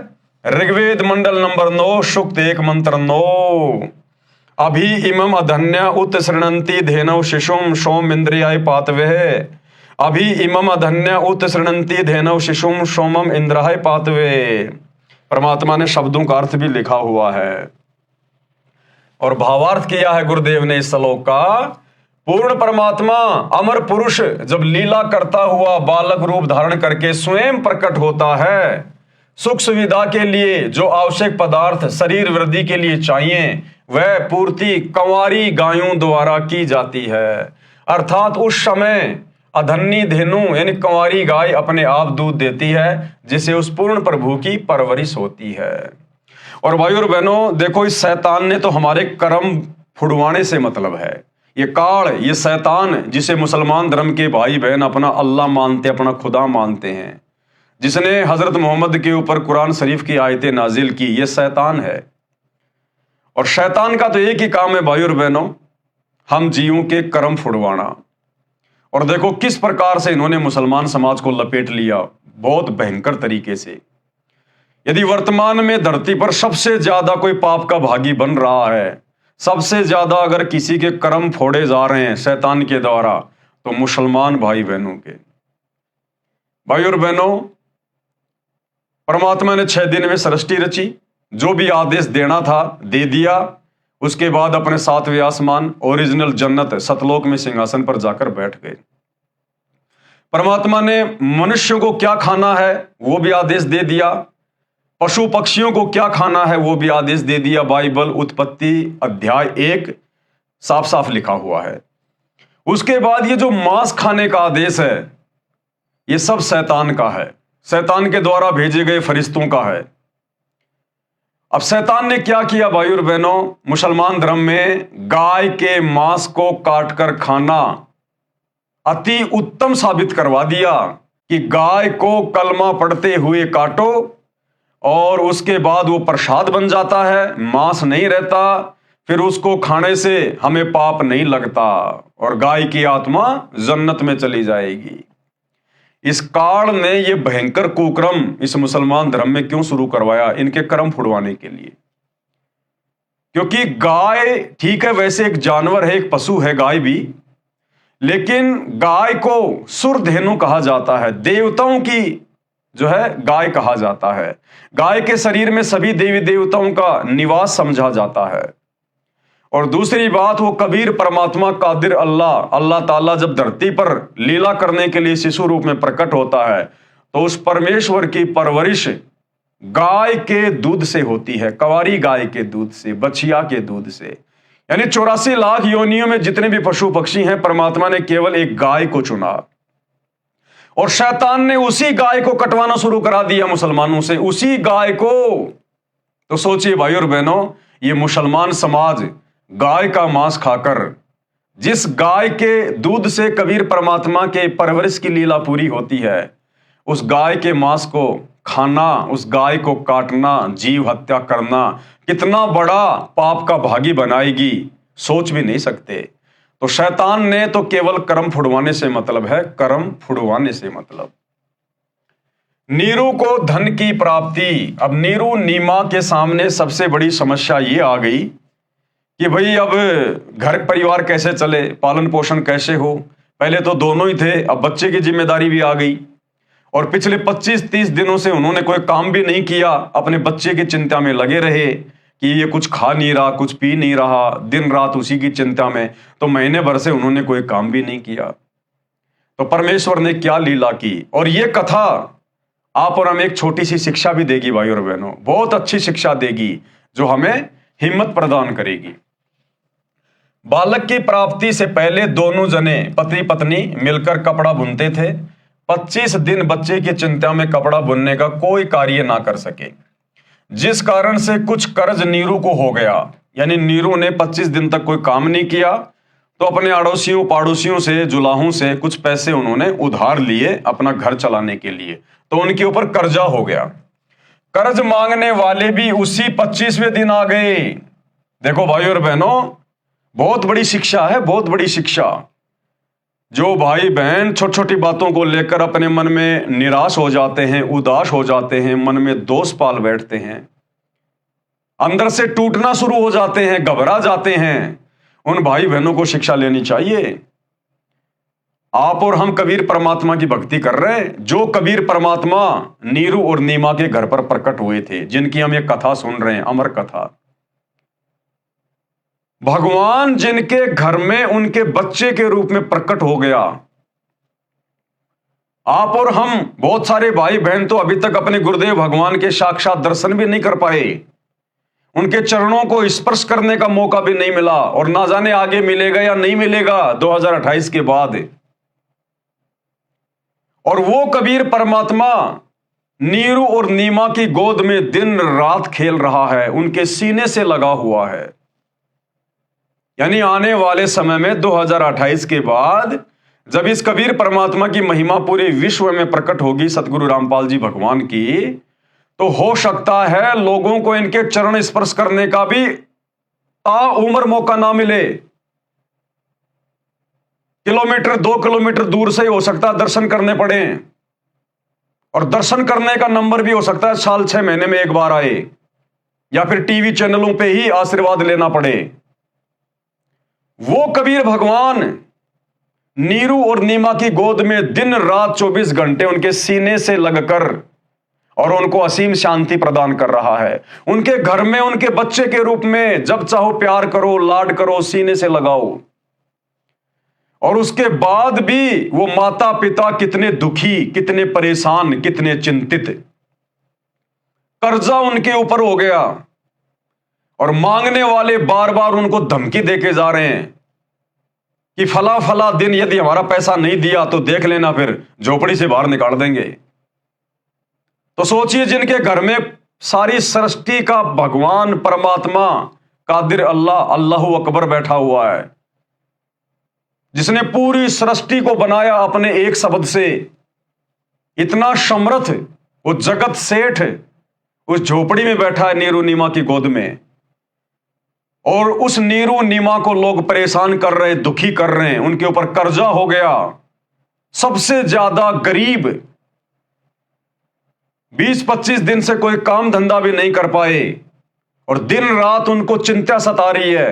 ऋग्वेद मंडल नंबर 9 सूक्त 1 मंत्र 9। अभी इमम अधन्य उत शृणंति धेनव शिशुम सोम इंद्रियाय पातवे। अभी इमम अधन्य उत शृणंति धेनव शिशुम सोमम इंद्राय पातवे। परमात्मा ने शब्दों का अर्थ भी लिखा हुआ है और भावार्थ किया है गुरुदेव ने इस श्लोक का। पूर्ण परमात्मा अमर पुरुष जब लीला करता हुआ बालक रूप धारण करके स्वयं प्रकट होता है, सुख सुविधा के लिए जो आवश्यक पदार्थ शरीर वृद्धि के लिए चाहिए वह पूर्ति कुंवारी गायों द्वारा की जाती है। अर्थात उस समय अधन्नी धेनु यानी कुंवारी गाय अपने आप दूध देती है, जिसे उस पूर्ण प्रभु की परवरिश होती है। और भाई और बहनों देखो, इस शैतान ने तो हमारे कर्म फुड़वाने से मतलब है। ये काल, ये शैतान जिसे मुसलमान धर्म के भाई बहन अपना अल्लाह मानते, अपना खुदा मानते हैं, जिसने हजरत मोहम्मद के ऊपर कुरान शरीफ की आयतें नाजिल की, ये शैतान है। और शैतान का तो एक ही काम है भाई और बहनों, हम जीवों के कर्म फुड़वाना। और देखो किस प्रकार से इन्होंने मुसलमान समाज को लपेट लिया, बहुत भयंकर तरीके से। यदि वर्तमान में धरती पर सबसे ज्यादा कोई पाप का भागी बन रहा है, सबसे ज्यादा अगर किसी के कर्म फोड़े जा रहे हैं शैतान के द्वारा, तो मुसलमान भाई बहनों के। भाई और बहनों, परमात्मा ने 6 दिन में सृष्टि रची, जो भी आदेश देना था दे दिया। उसके बाद अपने 7वें आसमान ओरिजिनल जन्नत सतलोक में सिंहासन पर जाकर बैठ गए। परमात्मा ने मनुष्यों को क्या खाना है वो भी आदेश दे दिया, पशु पक्षियों को क्या खाना है वो भी आदेश दे दिया। बाइबल उत्पत्ति अध्याय 1 साफ साफ लिखा हुआ है। उसके बाद ये जो मांस खाने का आदेश है ये सब शैतान का है, शैतान के द्वारा भेजे गए फरिश्तों का है। अब शैतान ने क्या किया भाई और बहनों, मुसलमान धर्म में गाय के मांस को काटकर खाना अति उत्तम साबित करवा दिया कि गाय को कलमा पढ़ते हुए काटो और उसके बाद वो प्रसाद बन जाता है, मांस नहीं रहता, फिर उसको खाने से हमें पाप नहीं लगता और गाय की आत्मा जन्नत में चली जाएगी। इस काल ने ये भयंकर कुक्रम इस मुसलमान धर्म में क्यों शुरू करवाया? इनके कर्म फुड़वाने के लिए। क्योंकि गाय ठीक है, वैसे एक जानवर है, एक पशु है गाय भी, लेकिन गाय को सुरधेनु कहा जाता है, देवताओं की जो है गाय कहा जाता है। गाय के शरीर में सभी देवी देवताओं का निवास समझा जाता है। और दूसरी बात, वो कबीर परमात्मा कादिर अल्लाह ताला जब धरती पर लीला करने के लिए शिशु रूप में प्रकट होता है तो उस परमेश्वर की परवरिश गाय के दूध से होती है, कवारी गाय के दूध से, बछिया के दूध से। यानी 84 लाख योनियों में जितने भी पशु पक्षी हैं, परमात्मा ने केवल एक गाय को चुना और शैतान ने उसी गाय को कटवाना शुरू करा दिया मुसलमानों से, उसी गाय को। तो सोचिए भाई और बहनों, ये मुसलमान समाज गाय का मांस खाकर, जिस गाय के दूध से कबीर परमात्मा के परवरिश की लीला पूरी होती है, उस गाय के मांस को खाना, उस गाय को काटना, जीव हत्या करना कितना बड़ा पाप का भागी बनाएगी, सोच भी नहीं सकते। तो शैतान ने तो केवल कर्म फुड़वाने से मतलब है, कर्म फुड़वाने से मतलब। नीरू को धन की प्राप्ति। अब नीरू नीमा के सामने सबसे बड़ी समस्या ये आ गई कि भाई अब घर परिवार कैसे चले, पालन पोषण कैसे हो। पहले तो दोनों ही थे, अब बच्चे की जिम्मेदारी भी आ गई और पिछले 25-30 दिनों से उन्होंने कोई काम भी नहीं किया, अपने बच्चे की चिंता में लगे रहे कि ये कुछ खा नहीं रहा, कुछ पी नहीं रहा, दिन रात उसी की चिंता में। तो महीने भर से उन्होंने कोई काम भी नहीं किया। तो परमेश्वर ने क्या लीला की। और ये कथा आप और हमें एक छोटी सी शिक्षा भी देगी भाई और बहनों, बहुत अच्छी शिक्षा देगी जो हमें हिम्मत प्रदान करेगी। बालक की प्राप्ति से पहले दोनों जने पति पत्नी मिलकर कपड़ा बुनते थे। 25 दिन बच्चे की चिंता में कपड़ा बुनने का कोई कार्य ना कर सके, जिस कारण से कुछ कर्ज नीरू को हो गया। यानी नीरू ने 25 दिन तक कोई काम नहीं किया, तो अपने अड़ोसियों पड़ोसियों से, जुलाहों से कुछ पैसे उन्होंने उधार लिए अपना घर चलाने के लिए, तो उनके ऊपर कर्जा हो गया। कर्ज मांगने वाले भी उसी 25वें दिन आ गए। देखो भाई और बहनों, बहुत बड़ी शिक्षा है, बहुत बड़ी शिक्षा। जो भाई बहन छोटी छोटी बातों को लेकर अपने मन में निराश हो जाते हैं, उदास हो जाते हैं, मन में दोष पाल बैठते हैं, अंदर से टूटना शुरू हो जाते हैं, घबरा जाते हैं, उन भाई बहनों को शिक्षा लेनी चाहिए। आप और हम कबीर परमात्मा की भक्ति कर रहे हैं, जो कबीर परमात्मा नीरू और नीमा के घर पर प्रकट हुए थे, जिनकी हम ये कथा सुन रहे हैं, अमर कथा। भगवान जिनके घर में उनके बच्चे के रूप में प्रकट हो गया। आप और हम बहुत सारे भाई बहन तो अभी तक अपने गुरुदेव भगवान के साक्षात दर्शन भी नहीं कर पाए, उनके चरणों को स्पर्श करने का मौका भी नहीं मिला, और ना जाने आगे मिलेगा या नहीं मिलेगा 2028 के बाद। और वो कबीर परमात्मा नीरू और नीमा की गोद में दिन रात खेल रहा है, उनके सीने से लगा हुआ है। यानी आने वाले समय में 2028 के बाद जब इस कबीर परमात्मा की महिमा पूरे विश्व में प्रकट होगी, सतगुरु रामपाल जी भगवान की, तो हो सकता है लोगों को इनके चरण स्पर्श करने का भी ताउम्र मौका ना मिले। किलोमीटर 2 किलोमीटर दूर से ही हो सकता है दर्शन करने पड़े, और दर्शन करने का नंबर भी हो सकता है साल 6 महीने में एक बार आए, या फिर टीवी चैनलों पे ही आशीर्वाद लेना पड़े। वो कबीर भगवान नीरू और नीमा की गोद में दिन रात 24 घंटे उनके सीने से लगकर और उनको असीम शांति प्रदान कर रहा है। उनके घर में उनके बच्चे के रूप में जब चाहो प्यार करो, लाड करो, सीने से लगाओ। और उसके बाद भी वो माता पिता कितने दुखी, कितने परेशान, कितने चिंतित। कर्जा उनके ऊपर हो गया और मांगने वाले बार बार उनको धमकी देके जा रहे हैं कि फला फला दिन यदि हमारा पैसा नहीं दिया तो देख लेना, फिर झोपड़ी से बाहर निकाल देंगे। तो सोचिए, जिनके घर में सारी सृष्टि का भगवान परमात्मा कादिर अल्लाह, अल्लाहू अकबर बैठा हुआ है, जिसने पूरी सृष्टि को बनाया अपने एक शब्द से, इतना समर्थ वो जगत सेठ उस झोपड़ी में बैठा है नीरू नीमा की गोद में, और उस नीरू नीमा को लोग परेशान कर रहे, दुखी कर रहे हैं, उनके ऊपर कर्जा हो गया। सबसे ज्यादा गरीब 20-25 दिन से कोई काम धंधा भी नहीं कर पाए, और दिन रात उनको चिंता सता रही है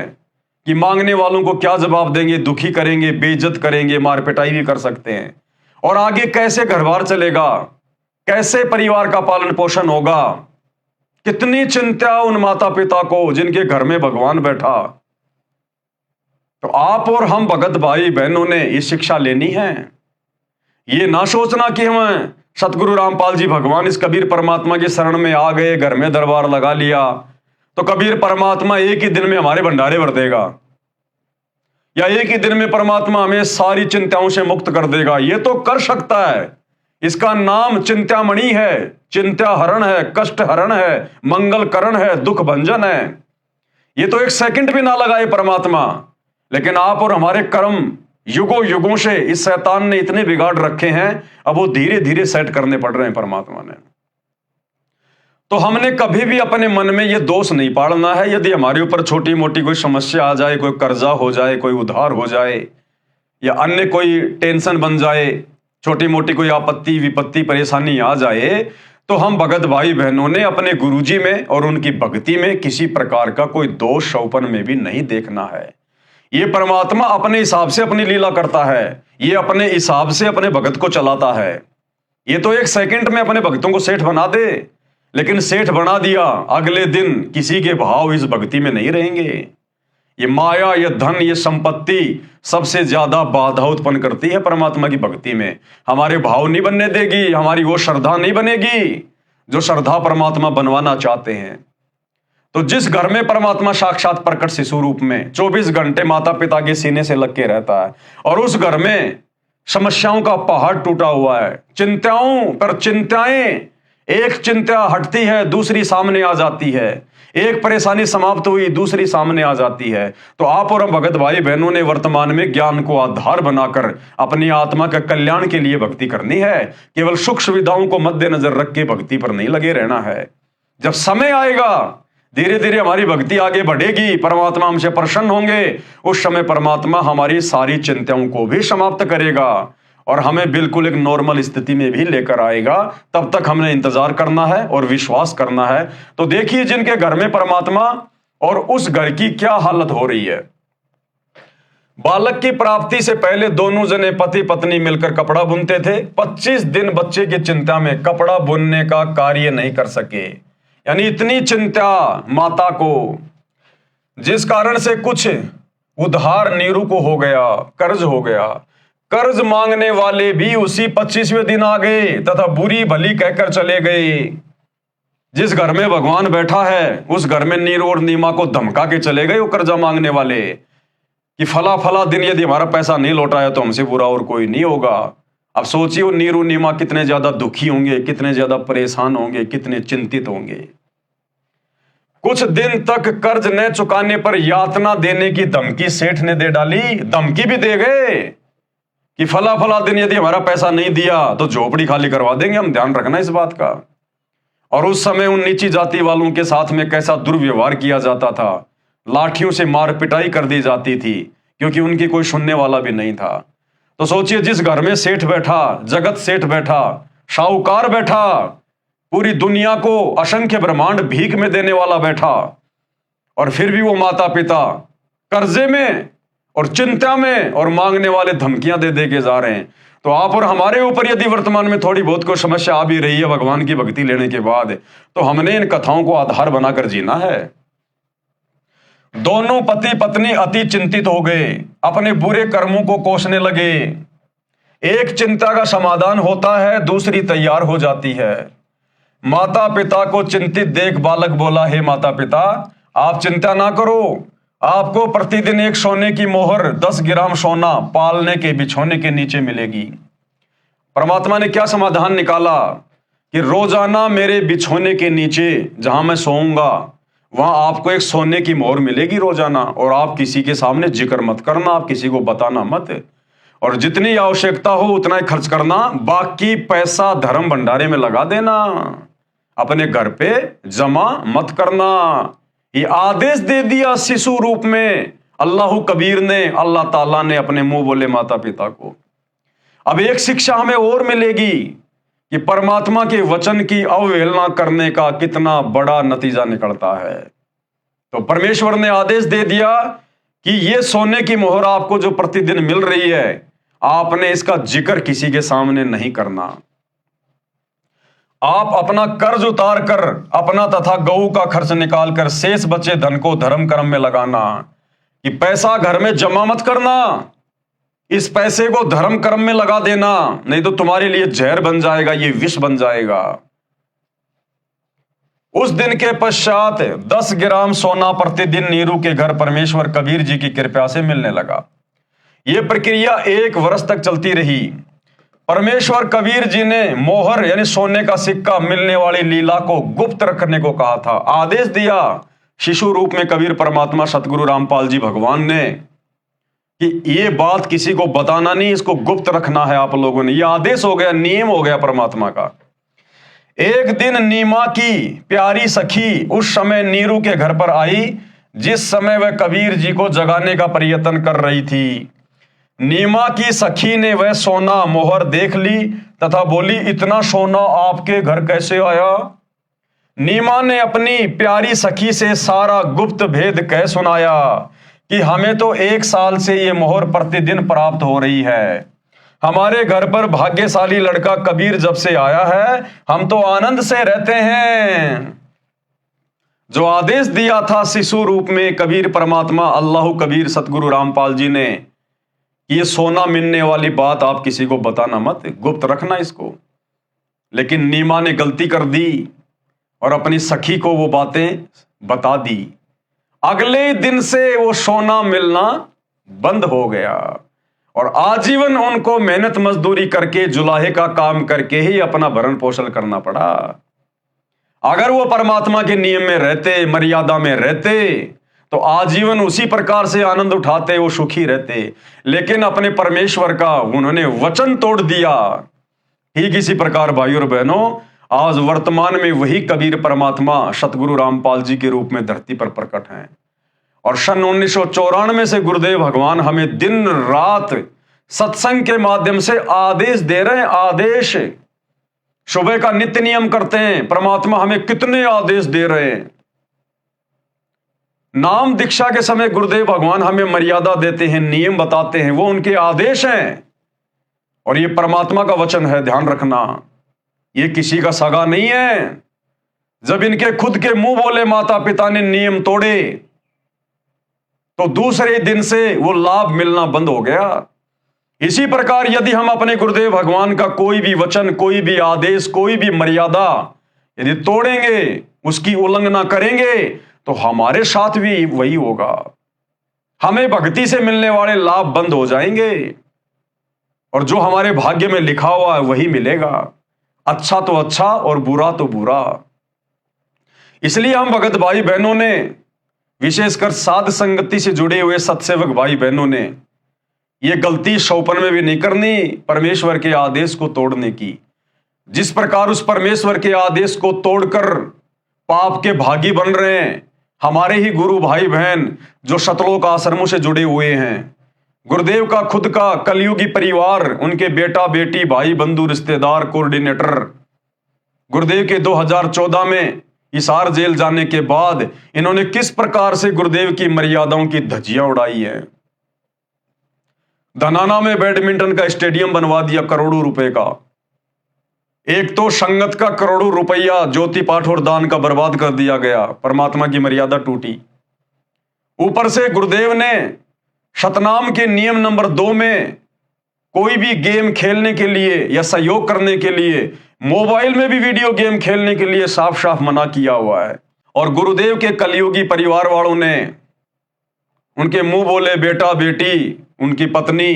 कि मांगने वालों को क्या जवाब देंगे, दुखी करेंगे, बेइज्जत करेंगे, मार पिटाई भी कर सकते हैं, और आगे कैसे घर-बार चलेगा, कैसे परिवार का पालन पोषण होगा। कितनी चिंता उन माता पिता को जिनके घर में भगवान बैठा। तो आप और हम भगत भाई बहनों ने ये शिक्षा लेनी है। ये ना सोचना कि हम सतगुरु रामपाल जी भगवान इस कबीर परमात्मा की शरण में आ गए, घर में दरबार लगा लिया तो कबीर परमात्मा एक ही दिन में हमारे भंडारे भर देगा, या एक ही दिन में परमात्मा हमें सारी चिंताओं से मुक्त कर देगा। ये तो कर सकता है, इसका नाम चिंतामणि है, चिंता हरण है, कष्ट हरण है, मंगल करण है, दुख भंजन है। ये तो एक सेकंड भी ना लगाए परमात्मा। लेकिन आप और हमारे कर्म युगों युगों से इस शैतान ने इतने बिगाड़ रखे हैं, अब वो धीरे धीरे सेट करने पड़ रहे हैं परमात्मा ने। तो हमने कभी भी अपने मन में ये दोष नहीं पालना है। यदि हमारे ऊपर छोटी मोटी कोई समस्या आ जाए, कोई कर्जा हो जाए, कोई उधार हो जाए, या अन्य कोई टेंशन बन जाए, छोटी मोटी कोई आपत्ति विपत्ति परेशानी आ जाए, तो हम भगत भाई बहनों ने अपने गुरुजी में और उनकी भक्ति में किसी प्रकार का कोई दोष शौपन में भी नहीं देखना है। ये परमात्मा अपने हिसाब से अपनी लीला करता है, ये अपने हिसाब से अपने भगत को चलाता है। ये तो एक सेकंड में अपने भक्तों को सेठ बना दे, लेकिन सेठ बना दिया, अगले दिन किसी के भाव इस भक्ति में नहीं रहेंगे। ये माया, ये धन, ये संपत्ति सबसे ज्यादा बाधा उत्पन्न करती है परमात्मा की भक्ति में। हमारे भाव नहीं बनने देगी, हमारी वो श्रद्धा नहीं बनेगी जो श्रद्धा परमात्मा बनवाना चाहते हैं। तो जिस घर में परमात्मा साक्षात प्रकट शिशु रूप में 24 घंटे माता पिता के सीने से लग के रहता है, और उस घर में समस्याओं का पहाड़ टूटा हुआ है, चिंताओं पर चिंताएं, एक चिंता हटती है दूसरी सामने आ जाती है, एक परेशानी समाप्त हुई दूसरी सामने आ जाती है। तो आप और हम भगत भाई बहनों ने वर्तमान में ज्ञान को आधार बनाकर अपनी आत्मा के कल्याण के लिए भक्ति करनी है। केवल सुख सुविधाओं को मद्देनजर रख के भक्ति पर नहीं लगे रहना है। जब समय आएगा धीरे धीरे हमारी भक्ति आगे बढ़ेगी, परमात्मा हमसे प्रसन्न होंगे, उस समय परमात्मा हमारी सारी चिंताओं को भी समाप्त करेगा और हमें बिल्कुल एक नॉर्मल स्थिति में भी लेकर आएगा। तब तक हमने इंतजार करना है और विश्वास करना है। तो देखिए जिनके घर में परमात्मा, और उस घर की क्या हालत हो रही है। बालक की प्राप्ति से पहले दोनों जने पति पत्नी मिलकर कपड़ा बुनते थे। 25 दिन बच्चे की चिंता में कपड़ा बुनने का कार्य नहीं कर सके, यानी इतनी चिंता माता को, जिस कारण से कुछ उधार नीरू को हो गया, कर्ज हो गया। कर्ज मांगने वाले भी उसी 25वें दिन आ गए तथा बुरी भली कहकर चले गए। जिस घर में भगवान बैठा है उस घर में नीरू और नीमा को धमका के चले गए वो कर्जा मांगने वाले कि फला फला दिन यदि हमारा पैसा नहीं लौटाया तो हमसे बुरा और कोई नहीं होगा। अब सोचिए वो नीरू नीमा कितने ज्यादा दुखी होंगे, कितने ज्यादा परेशान होंगे, कितने चिंतित होंगे। कुछ दिन तक कर्ज न चुकाने पर यातना देने की धमकी सेठ ने दे डाली। धमकी भी दे गए कि फला फला दिन यदि हमारा पैसा नहीं दिया तो झोपड़ी खाली करवा देंगे, हम ध्यान रखना इस बात का। और उस समय उन नीची जाति वालों के साथ में कैसा दुर्व्यवहार किया जाता था, लाठियों से मार पिटाई कर दी जाती थी, क्योंकि उनकी कोई सुनने वाला भी नहीं था। तो सोचिए जिस घर में सेठ बैठा, जगत सेठ बैठा, साहूकार बैठा, पूरी दुनिया को असंख्य ब्रह्मांड भीख में देने वाला बैठा, और फिर भी वो माता पिता कर्जे में और चिंता में और मांगने वाले धमकियां दे दे के जा रहे हैं। तो आप और हमारे ऊपर यदि वर्तमान में थोड़ी बहुत कोई समस्या आ भी रही है भगवान की भक्ति लेने के बाद, तो हमने इन कथाओं को आधार बनाकर जीना है। दोनों पति पत्नी अति चिंतित हो गए, अपने बुरे कर्मों को कोसने लगे। एक चिंता का समाधान होता है, दूसरी तैयार हो जाती है। माता पिता को चिंतित देख बालक बोला, हे माता पिता, आप चिंता ना करो, आपको प्रतिदिन एक सोने की मोहर 10 ग्राम सोना पालने के बिछोने के नीचे मिलेगी। परमात्मा ने क्या समाधान निकाला कि रोजाना मेरे बिछोने के नीचे जहां मैं सोऊंगा वहां आपको एक सोने की मोहर मिलेगी रोजाना, और आप किसी के सामने जिक्र मत करना, आप किसी को बताना मत, और जितनी आवश्यकता हो उतना ही खर्च करना, बाकी पैसा धर्म भंडारे में लगा देना, अपने घर पे जमा मत करना। ये आदेश दे दिया शिशु रूप में अल्लाह कबीर ने, अल्लाह ताला ने अपने मुंह बोले माता पिता को। अब एक शिक्षा हमें और मिलेगी कि परमात्मा के वचन की अवहेलना करने का कितना बड़ा नतीजा निकलता है। तो परमेश्वर ने आदेश दे दिया कि ये सोने की मोहर आपको जो प्रतिदिन मिल रही है, आपने इसका जिक्र किसी के सामने नहीं करना। आप अपना कर्ज उतार कर, अपना तथा गऊ का खर्च निकाल कर शेष बचे धन को धर्म कर्म में लगाना, कि पैसा घर में जमा मत करना, इस पैसे को धर्म कर्म में लगा देना, नहीं तो तुम्हारे लिए जहर बन जाएगा, ये विष बन जाएगा। उस दिन के पश्चात 10 ग्राम सोना प्रतिदिन नीरू के घर परमेश्वर कबीर जी की कृपा से मिलने लगा। यह प्रक्रिया 1 वर्ष तक चलती रही। परमेश्वर कबीर जी ने मोहर यानी सोने का सिक्का मिलने वाली लीला को गुप्त रखने को कहा था। आदेश दिया शिशु रूप में कबीर परमात्मा सतगुरु रामपाल जी भगवान ने कि ये बात किसी को बताना नहीं, इसको गुप्त रखना है आप लोगों ने। यह आदेश हो गया, नियम हो गया परमात्मा का। एक दिन नीमा की प्यारी सखी उस समय नीरू के घर पर आई जिस समय वह कबीर जी को जगाने का प्रयत्न कर रही थी। नीमा की सखी ने वह सोना मोहर देख ली तथा बोली, इतना सोना आपके घर कैसे आया? नीमा ने अपनी प्यारी सखी से सारा गुप्त भेद कह सुनाया कि हमें तो 1 साल से ये मोहर प्रतिदिन प्राप्त हो रही है। हमारे घर पर भाग्यशाली लड़का कबीर जब से आया है, हम तो आनंद से रहते हैं। जो आदेश दिया था शिशु रूप में कबीर परमात्मा अल्लाह कबीर सतगुरु रामपाल जी ने, ये सोना मिलने वाली बात आप किसी को बताना मत, गुप्त रखना इसको। लेकिन नीमा ने गलती कर दी और अपनी सखी को वो बातें बता दी। अगले दिन से वो सोना मिलना बंद हो गया और आजीवन उनको मेहनत मजदूरी करके जुलाहे का काम करके ही अपना भरण पोषण करना पड़ा। अगर वो परमात्मा के नियम में रहते, मर्यादा में रहते, तो आजीवन उसी प्रकार से आनंद उठाते, वो सुखी रहते। लेकिन अपने परमेश्वर का उन्होंने वचन तोड़ दिया। ठीक इसी प्रकार भाइयों और बहनों, आज वर्तमान में वही कबीर परमात्मा सतगुरु रामपाल जी के रूप में धरती पर प्रकट हैं। और सन 1994 से गुरुदेव भगवान हमें दिन रात सत्संग के माध्यम से आदेश दे रहे हैं। आदेश सुबह का नित्य नियम करते हैं, परमात्मा हमें कितने आदेश दे रहे हैं। नाम दीक्षा के समय गुरुदेव भगवान हमें मर्यादा देते हैं, नियम बताते हैं, वो उनके आदेश हैं और ये परमात्मा का वचन है। ध्यान रखना, ये किसी का सगा नहीं है। जब इनके खुद के मुंह बोले माता पिता ने नियम तोड़े, तो दूसरे दिन से वो लाभ मिलना बंद हो गया। इसी प्रकार यदि हम अपने गुरुदेव भगवान का कोई भी वचन, कोई भी आदेश, कोई भी मर्यादा यदि तोड़ेंगे, उसकी उल्लंघना करेंगे, तो हमारे साथ भी वही होगा। हमें भक्ति से मिलने वाले लाभ बंद हो जाएंगे और जो हमारे भाग्य में लिखा हुआ है वही मिलेगा। अच्छा तो अच्छा और बुरा तो बुरा। इसलिए हम भगत भाई बहनों ने, विशेषकर साध संगति से जुड़े हुए सत्सेवक भाई बहनों ने, यह गलती सौपन में भी नहीं करनी परमेश्वर के आदेश को तोड़ने की। जिस प्रकार उस परमेश्वर के आदेश को तोड़कर पाप के भागी बन रहे हैं हमारे ही गुरु भाई बहन जो शतलोक आश्रमों से जुड़े हुए हैं। गुरुदेव का खुद का कलयुगी परिवार, उनके बेटा बेटी, भाई बंधु, रिश्तेदार, कोऑर्डिनेटर, गुरुदेव के 2014 में हिसार जेल जाने के बाद इन्होंने किस प्रकार से गुरुदेव की मर्यादाओं की धज्जियां उड़ाई है। धनाना में बैडमिंटन का स्टेडियम बनवा दिया करोड़ों रुपए का। एक तो संगत का करोड़ों रुपया ज्योति पाठ और दान का बर्बाद कर दिया गया, परमात्मा की मर्यादा टूटी। ऊपर से गुरुदेव ने शतनाम के नियम नंबर 2 में कोई भी गेम खेलने के लिए या सहयोग करने के लिए, मोबाइल में भी वीडियो गेम खेलने के लिए साफ साफ मना किया हुआ है। और गुरुदेव के कलयुगी परिवार वालों ने, उनके मुंह बोले बेटा बेटी, उनकी पत्नी,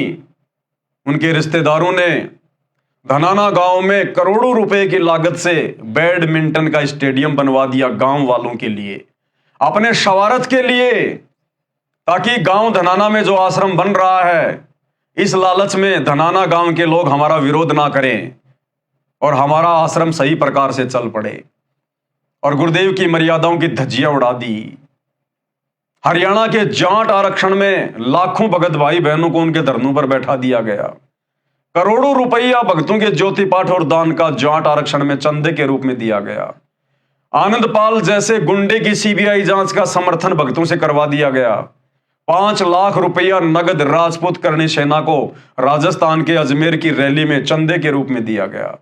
उनके रिश्तेदारों ने धनाना गांव में करोड़ों रुपए की लागत से बैडमिंटन का स्टेडियम बनवा दिया गांव वालों के लिए, अपने शवारत के लिए, ताकि गांव धनाना में जो आश्रम बन रहा है, इस लालच में धनाना गांव के लोग हमारा विरोध ना करें और हमारा आश्रम सही प्रकार से चल पड़े। और गुरुदेव की मर्यादाओं की धज्जियां उड़ा दी। हरियाणा के जाट आरक्षण में लाखों भगत भाई बहनों को उनके धरनों पर बैठा दिया गया। करोड़ों रुपया भक्तों के ज्योति पाठ और दान का जाट आरक्षण में चंदे के रूप में दिया गया। आनंद पाल जैसे गुंडे की सीबीआई जांच का समर्थन भक्तों से करवा दिया गया। 5 लाख रुपया नगद राजपूत करणी सेना को राजस्थान के अजमेर की रैली में चंदे के रूप में दिया गया।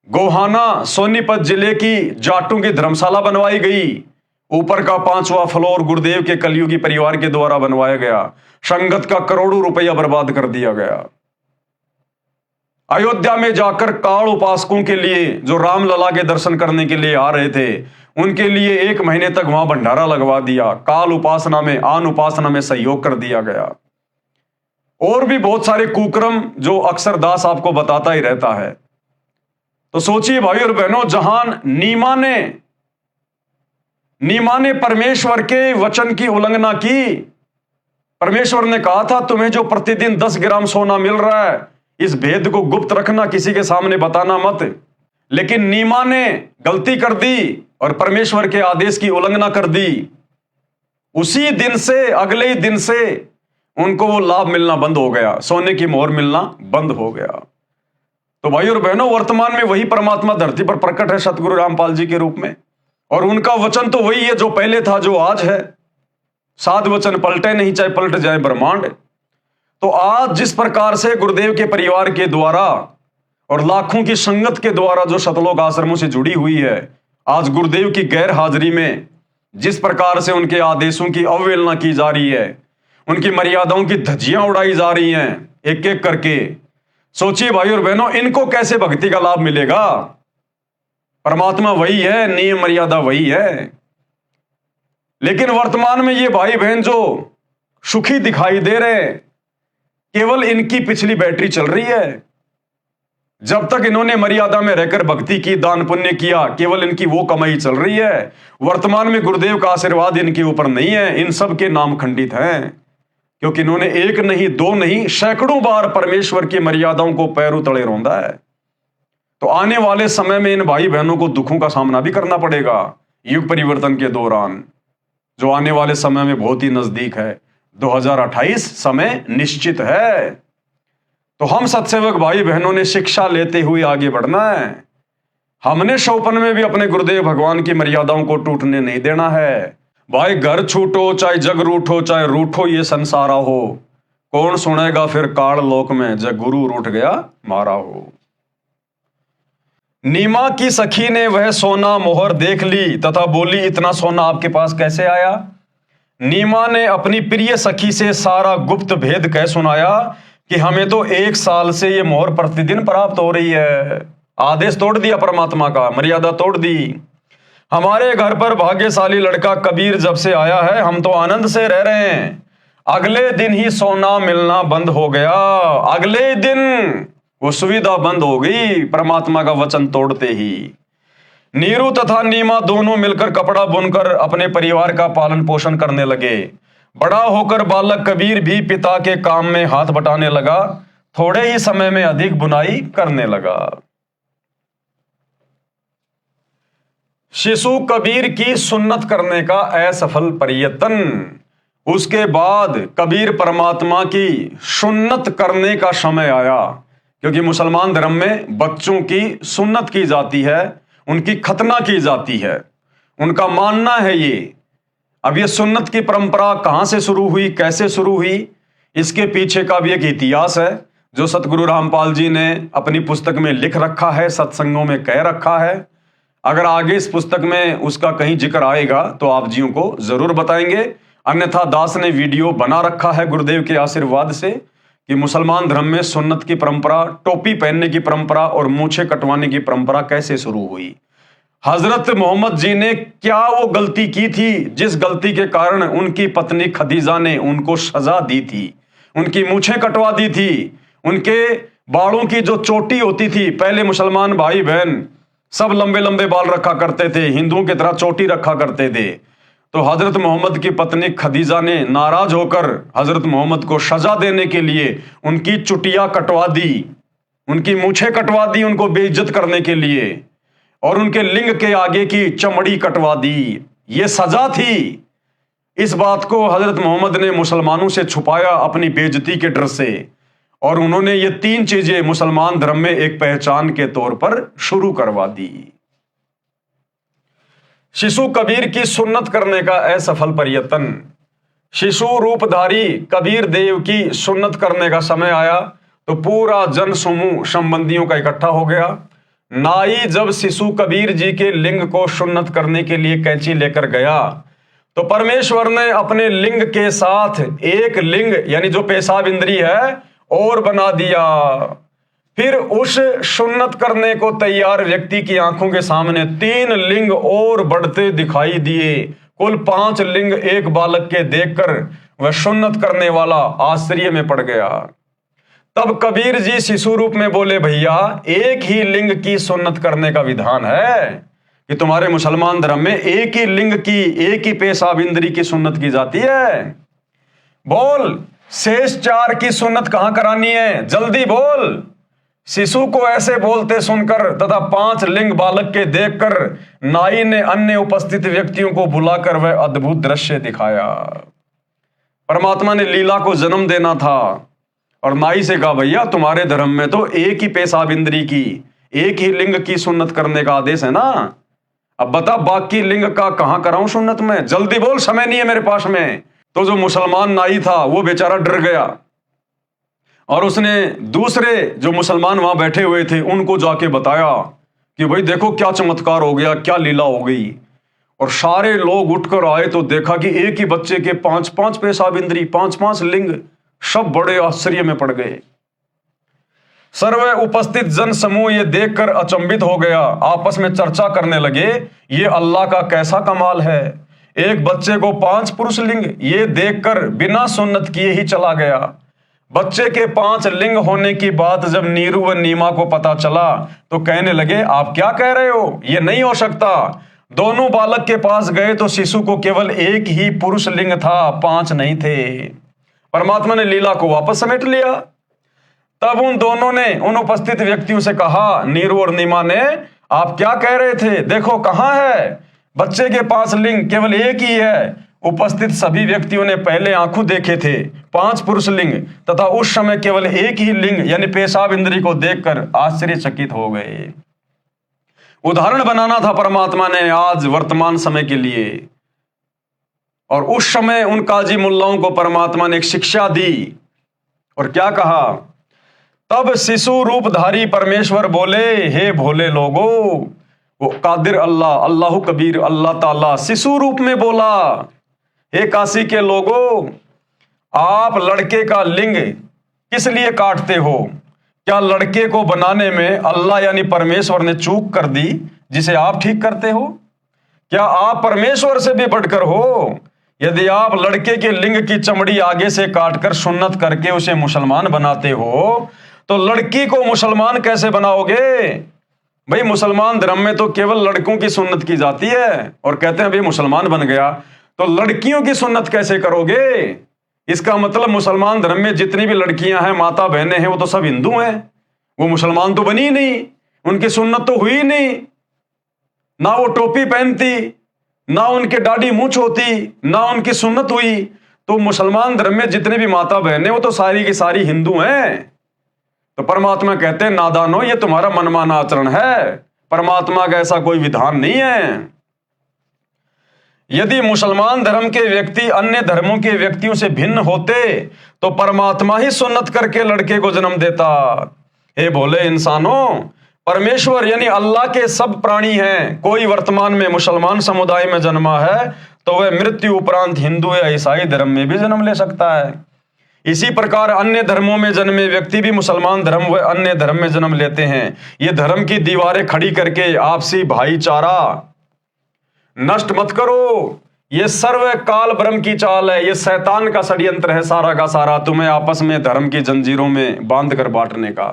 गोहाना सोनीपत जिले की जाटों की धर्मशाला बनवाई गई। ऊपर का 5वां फ्लोर गुरुदेव के कलयुगी परिवार के द्वारा बनवाया गया। संगत का करोड़ों रुपया बर्बाद कर दिया गया। अयोध्या में जाकर काल उपासकों के लिए, जो रामलला के दर्शन करने के लिए आ रहे थे, उनके लिए 1 महीने तक वहां भंडारा लगवा दिया। काल उपासना में, आन उपासना में सहयोग कर दिया गया। और भी बहुत सारे कुक्रम जो अक्सर दास आपको बताता ही रहता है। तो सोचिए भाई और बहनों, जहां नीमा ने परमेश्वर के वचन की उल्लंघना की। परमेश्वर ने कहा था तुम्हें जो प्रतिदिन 10 ग्राम सोना मिल रहा है, इस भेद को गुप्त रखना, किसी के सामने बताना मत। लेकिन नीमा ने गलती कर दी और परमेश्वर के आदेश की उल्लंघना कर दी। उसी दिन से, अगले ही दिन से उनको वो लाभ मिलना बंद हो गया, सोने की मोहर मिलना बंद हो गया। तो भाई और बहनों, वर्तमान में वही परमात्मा धरती पर प्रकट है सतगुरु रामपाल जी के रूप में। और उनका वचन तो वही है जो पहले था, जो आज है। साध वचन पलटे नहीं, चाहे पलट जाए ब्रह्मांड। तो आज जिस प्रकार से गुरुदेव के परिवार के द्वारा और लाखों की संगत के द्वारा जो शतलोक आश्रमों से जुड़ी हुई है, आज गुरुदेव की गैर हाजिरी में जिस प्रकार से उनके आदेशों की अवहेलना की जा रही है, उनकी मर्यादाओं की धज्जियां उड़ाई जा रही हैं एक एक करके, सोचिए भाई और बहनों, इनको कैसे भक्ति का लाभ मिलेगा? परमात्मा वही है, नियम मर्यादा वही है। लेकिन वर्तमान में ये भाई बहन जो सुखी दिखाई दे रहे हैं, केवल इनकी पिछली बैटरी चल रही है। जब तक इन्होंने मर्यादा में रहकर भक्ति की, दान पुण्य किया, केवल इनकी वो कमाई चल रही है। वर्तमान में गुरुदेव का आशीर्वाद इनके ऊपर नहीं है। इन सब के नाम खंडित हैं, क्योंकि इन्होंने 1 नहीं 2 नहीं सैकड़ों बार परमेश्वर की मर्यादाओं को पैरों तले रौंदा है। तो आने वाले समय में इन भाई बहनों को दुखों का सामना भी करना पड़ेगा। युग परिवर्तन के दौरान, जो आने वाले समय में बहुत ही नजदीक है, 2028 समय निश्चित है। तो हम सत्सेवक भाई बहनों ने शिक्षा लेते हुए आगे बढ़ना है। हमने शौपन में भी अपने गुरुदेव भगवान की मर्यादाओं को टूटने नहीं देना है। भाई घर छूटो चाहे जग रूठो, चाहे रूठो ये संसारा हो, कौन सुनेगा फिर काल लोक में, जब गुरु रूठ गया मारा हो। नीमा की सखी ने वह सोना मोहर देख ली तथा बोली, इतना सोना आपके पास कैसे आया? नीमा ने अपनी प्रिय सखी से सारा गुप्त भेद कह सुनाया कि हमें तो 1 साल से ये मोहर प्रतिदिन प्राप्त हो रही है। आदेश तोड़ दिया परमात्मा का, मर्यादा तोड़ दी। हमारे घर पर भाग्यशाली लड़का कबीर जब से आया है, हम तो आनंद से रह रहे हैं। अगले दिन ही सोना मिलना बंद हो गया। अगले दिन वो सुविधा बंद हो गई परमात्मा का वचन तोड़ते ही। नीरू तथा नीमा दोनों मिलकर कपड़ा बुनकर अपने परिवार का पालन पोषण करने लगे। बड़ा होकर बालक कबीर भी पिता के काम में हाथ बटाने लगा। थोड़े ही समय में अधिक बुनाई करने लगा। शिशु कबीर की सुन्नत करने का असफल प्रयत्न। उसके बाद कबीर परमात्मा की सुन्नत करने का समय आया, क्योंकि मुसलमान धर्म में बच्चों की सुन्नत की जाती है, उनकी खतना की जाती है, उनका मानना है ये। अब ये सुन्नत की परंपरा कहां से शुरू हुई, कैसे शुरू हुई, इसके पीछे का भी एक इतिहास है जो सतगुरु रामपाल जी ने अपनी पुस्तक में लिख रखा है, सत्संगों में कह रखा है। अगर आगे इस पुस्तक में उसका कहीं जिक्र आएगा तो आप जियों को जरूर बताएंगे। अन्यथा दास ने वीडियो बना रखा है गुरुदेव के आशीर्वाद से कि मुसलमान धर्म में सुन्नत की परंपरा, टोपी पहनने की परंपरा और मूछें कटवाने की परंपरा कैसे शुरू हुई। हजरत मोहम्मद जी ने क्या वो गलती की थी जिस गलती के कारण उनकी पत्नी खदीजा ने उनको सजा दी थी, उनकी मूछें कटवा दी थी, उनके बालों की जो चोटी होती थी। पहले मुसलमान भाई बहन सब लंबे लंबे बाल रखा करते थे, हिंदुओं की तरह चोटी रखा करते थे। तो हजरत मोहम्मद की पत्नी खदीजा ने नाराज होकर हजरत मोहम्मद को सजा देने के लिए उनकी चुटिया कटवा दी, उनकी मूछें कटवा दी, उनको बेइज्जत करने के लिए, और उनके लिंग के आगे की चमड़ी कटवा दी। ये सजा थी। इस बात को हजरत मोहम्मद ने मुसलमानों से छुपाया अपनी बेइज्जती के डर से, और उन्होंने ये 3 चीजें मुसलमान धर्म में एक पहचान के तौर पर शुरू करवा दी। शिशु कबीर की सुन्नत करने का असफल प्रयत्न। शिशु रूपधारी कबीर देव की सुन्नत करने का समय आया तो पूरा जन समूह संबंधियों का इकट्ठा हो गया। नाई जब शिशु कबीर जी के लिंग को सुन्नत करने के लिए कैंची लेकर गया तो परमेश्वर ने अपने लिंग के साथ एक लिंग यानी जो पेशाब इंद्री है और बना दिया। फिर उस सुन्नत करने को तैयार व्यक्ति की आंखों के सामने 3 लिंग और बढ़ते दिखाई दिए। कुल 5 लिंग एक बालक के देखकर वह सुन्नत करने वाला आश्चर्य में पड़ गया। तब कबीर जी शिशु रूप में बोले, भैया एक ही लिंग की सुन्नत करने का विधान है कि तुम्हारे मुसलमान धर्म में एक ही लिंग की, एक ही पेशाब इंद्री की सुन्नत की जाती है। बोल, शेष 4 की सुन्नत कहां करानी है, जल्दी बोल। शिशु को ऐसे बोलते सुनकर तथा 5 लिंग बालक के देखकर नाई ने अन्य उपस्थित व्यक्तियों को बुलाकर वह अद्भुत दृश्य दिखाया। परमात्मा ने लीला को जन्म देना था और नाई से कहा, भैया तुम्हारे धर्म में तो एक ही पेशाब इंद्री की, एक ही लिंग की सुन्नत करने का आदेश है ना। अब बता बाकी लिंग का कहां कराऊं सुन्नत में, जल्दी बोल, समय नहीं है मेरे पास में। तो जो मुसलमान नाई था वो बेचारा डर गया और उसने दूसरे जो मुसलमान वहां बैठे हुए थे उनको जाके बताया कि भाई देखो क्या चमत्कार हो गया, क्या लीला हो गई। और सारे लोग उठकर आए तो देखा कि एक ही बच्चे के 5-5 पेशाब इंद्री, 5-5 लिंग। सब बड़े आश्चर्य में पड़ गए। सर्व उपस्थित जन समूह ये देखकर अचंभित हो गया, आपस में चर्चा करने लगे, ये अल्लाह का कैसा कमाल है। एक बच्चे को 5 पुरुष लिंग, ये देखकर बिना सुन्नत किए ही चला गया। बच्चे के 5 लिंग होने की बात जब नीरू व नीमा को पता चला तो कहने लगे, आप क्या कह रहे हो, ये नहीं हो सकता। दोनों बालक के पास गए तो शिशु को केवल एक ही पुरुष लिंग था, 5 नहीं थे। परमात्मा ने लीला को वापस समेट लिया। तब उन दोनों ने उन उपस्थित व्यक्तियों से कहा, नीरू और नीमा ने, आप क्या कह रहे थे, देखो कहां है, बच्चे के 5 लिंग केवल एक ही है। उपस्थित सभी व्यक्तियों ने पहले आंखों देखे थे 5 पुरुष लिंग तथा उस समय केवल एक ही लिंग यानी पेशाब इंद्री को देखकर आश्चर्यचकित हो गए। उदाहरण बनाना था परमात्मा ने आज वर्तमान समय के लिए, और उस समय उन काजी मुल्लाओं को परमात्मा ने एक शिक्षा दी और क्या कहा। तब शिशु रूपधारी परमेश्वर बोले, हे भोले लोगो, वो कादिर अल्लाह, अल्लाह कबीर, अल्लाह ताला शिशु रूप में बोला, हे काशी के लोगों, आप लड़के का लिंग किस लिए काटते हो। क्या लड़के को बनाने में अल्लाह यानी परमेश्वर ने चूक कर दी जिसे आप ठीक करते हो। क्या आप परमेश्वर से भी बढ़कर हो। यदि आप लड़के के लिंग की चमड़ी आगे से काटकर सुन्नत करके उसे मुसलमान बनाते हो तो लड़की को मुसलमान कैसे बनाओगे। भाई मुसलमान धर्म में तो केवल लड़कों की सुन्नत की जाती है और कहते हैं भाई मुसलमान बन गया, तो लड़कियों की सुन्नत कैसे करोगे। इसका मतलब मुसलमान धर्म में जितनी भी लड़कियां हैं, माता बहनें हैं, वो तो सब हिंदू हैं, वो मुसलमान तो बनी नहीं, उनकी सुन्नत तो हुई नहीं। ना वो टोपी पहनती, ना उनके दाढ़ी मूंछ होती, ना उनकी सुन्नत हुई। तो मुसलमान धर्म में जितने भी माता बहनें वो तो सारी की सारी हिंदू हैं। तो परमात्मा कहते हैं नादानो, ये तुम्हारा मनमाना आचरण है, परमात्मा का ऐसा कोई विधान नहीं है। यदि मुसलमान धर्म के व्यक्ति अन्य धर्मों के व्यक्तियों से भिन्न होते तो परमात्मा ही सुन्नत करके लड़के को जन्म देता। हे भोले इंसानों, परमेश्वर यानी अल्लाह के सब प्राणी हैं। कोई वर्तमान में मुसलमान समुदाय में जन्मा है तो वह मृत्यु उपरांत हिंदू या ईसाई धर्म में भी जन्म ले सकता है। इसी प्रकार अन्य धर्मों में जन्मे व्यक्ति भी मुसलमान धर्म व अन्य धर्म में जन्म लेते हैं। ये धर्म की दीवारें खड़ी करके आपसी भाईचारा नष्ट मत करो। ये सर्व काल ब्रह्म की चाल है। ये शैतान का षड्यंत्र है सारा का सारा, तुम्हें आपस में धर्म की जंजीरों में बांध कर बांटने का।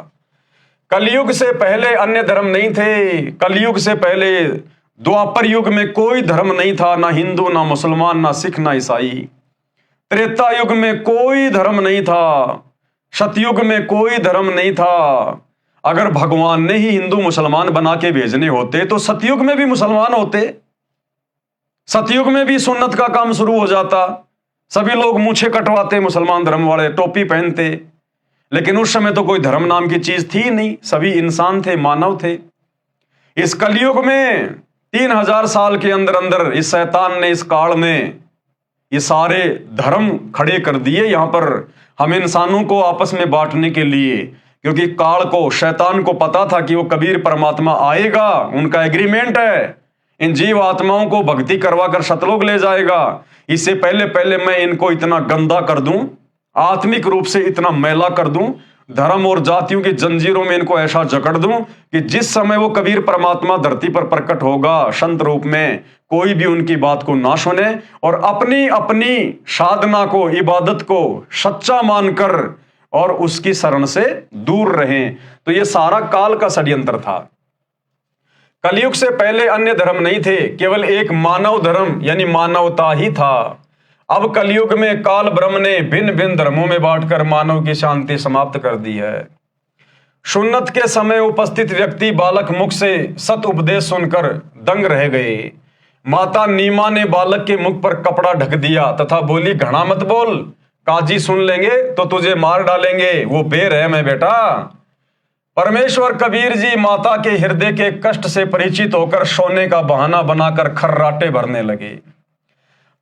कलयुग से पहले अन्य धर्म नहीं थे। कलयुग से पहले द्वापर युग में कोई धर्म नहीं था, ना हिंदू, ना मुसलमान, ना सिख, ना ईसाई। त्रेता युग में कोई धर्म नहीं था। सतयुग में कोई धर्म नहीं था। अगर भगवान ने ही हिंदू मुसलमान बना के भेजने होते तो सतयुग में भी मुसलमान होते। सतयुग में भी सुन्नत का काम शुरू हो जाता। सभी लोग मूछें कटवाते, मुसलमान धर्म वाले टोपी पहनते। लेकिन उस समय तो कोई धर्म नाम की चीज थी नहीं, सभी इंसान थे, मानव थे। इस कलयुग में 3000 साल के अंदर अंदर इस शैतान ने, इस काल ने ये सारे धर्म खड़े कर दिए यहां पर हम इंसानों को आपस में बांटने के लिए। क्योंकि काल को, शैतान को पता था कि वो कबीर परमात्मा आएगा, उनका एग्रीमेंट है, इन जीव आत्माओं को भक्ति करवा कर सतलोक ले जाएगा। इससे पहले पहले मैं इनको इतना गंदा कर दूं, आत्मिक रूप से इतना मैला कर दूं, धर्म और जातियों की जंजीरों में इनको ऐसा जकड़ दूं कि जिस समय वो कबीर परमात्मा धरती पर प्रकट होगा संत रूप में, कोई भी उनकी बात को ना सुने और अपनी अपनी साधना को, इबादत को सच्चा मानकर और उसकी शरण से दूर रहें। तो ये सारा काल का षड्यंत्र था। कलयुग से पहले अन्य धर्म नहीं थे, केवल एक मानव धर्म यानी मानवता ही था। अब कलयुग में काल ब्रह्म ने भिन्न भिन्न धर्मों में बांटकर मानव की शांति समाप्त कर दी है। सुन्नत के समय उपस्थित व्यक्ति बालक मुख से सत उपदेश सुनकर दंग रह गए। माता नीमा ने बालक के मुख पर कपड़ा ढक दिया तथा बोली, घना मत बोल, काजी सुन लेंगे तो तुझे मार डालेंगे, वो बेरहम है बेटा। परमेश्वर कबीर जी माता के हृदय के कष्ट से परिचित होकर सोने का बहाना बनाकर खर्राटे भरने लगे।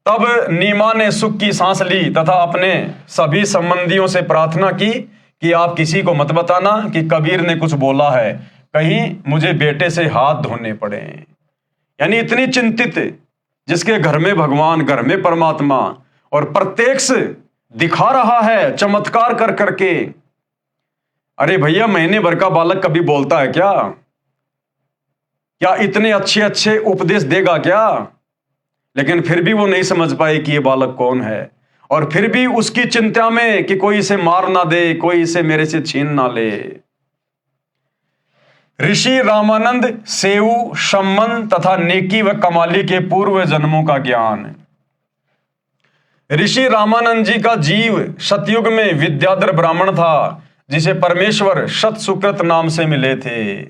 तब नीमा ने सुख की सांस ली तथा अपने सभी संबंधियों से प्रार्थना की कि आप किसी को मत बताना कि कबीर ने कुछ बोला है, कहीं मुझे बेटे से हाथ धोने पड़े। यानी इतनी चिंतित, जिसके घर में भगवान, घर में परमात्मा और प्रत्यक्ष दिखा रहा है चमत्कार कर करके। अरे भैया, महीने भर का बालक कभी बोलता है क्या? क्या इतने अच्छे अच्छे उपदेश देगा क्या? लेकिन फिर भी वो नहीं समझ पाए कि ये बालक कौन है, और फिर भी उसकी चिंता में कि कोई इसे मार ना दे, कोई इसे मेरे से छीन ना ले। ऋषि रामानंद सेऊ, सम्मन तथा नेकी व कमाली के पूर्व जन्मों का ज्ञान। ऋषि रामानंद जी का जीव सतयुग में विद्याधर ब्राह्मण था, जिसे परमेश्वर सत सुकृत नाम से मिले थे।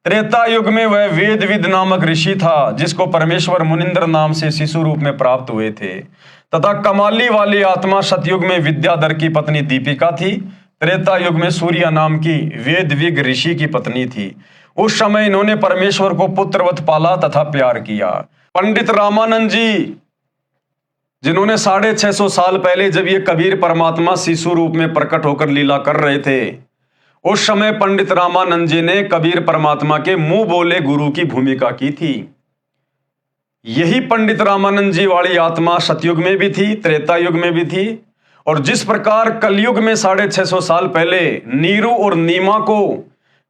त्रेता युग में वह वेदविद नामक ऋषि था, जिसको परमेश्वर मुनिंद्र नाम से शिशु रूप में प्राप्त हुए थे। तथा कमाली वाली आत्मा सतयुग में विद्याधर की पत्नी दीपिका थी। त्रेता युग में सूर्य नाम की वेदविग ऋषि की पत्नी थी। उस समय इन्होंने परमेश्वर को पुत्रवत पाला तथा प्यार किया। पंडित रामानंद जी, जिन्होंने 650 साल पहले जब ये कबीर परमात्मा शिशु रूप में प्रकट होकर लीला कर रहे थे, उस समय पंडित रामानंद जी ने कबीर परमात्मा के मुंह बोले गुरु की भूमिका की थी। यही पंडित रामानंद जी वाली आत्मा सतयुग में भी थी, त्रेता युग में भी थी। और जिस प्रकार कलयुग में 650 साल पहले नीरू और नीमा को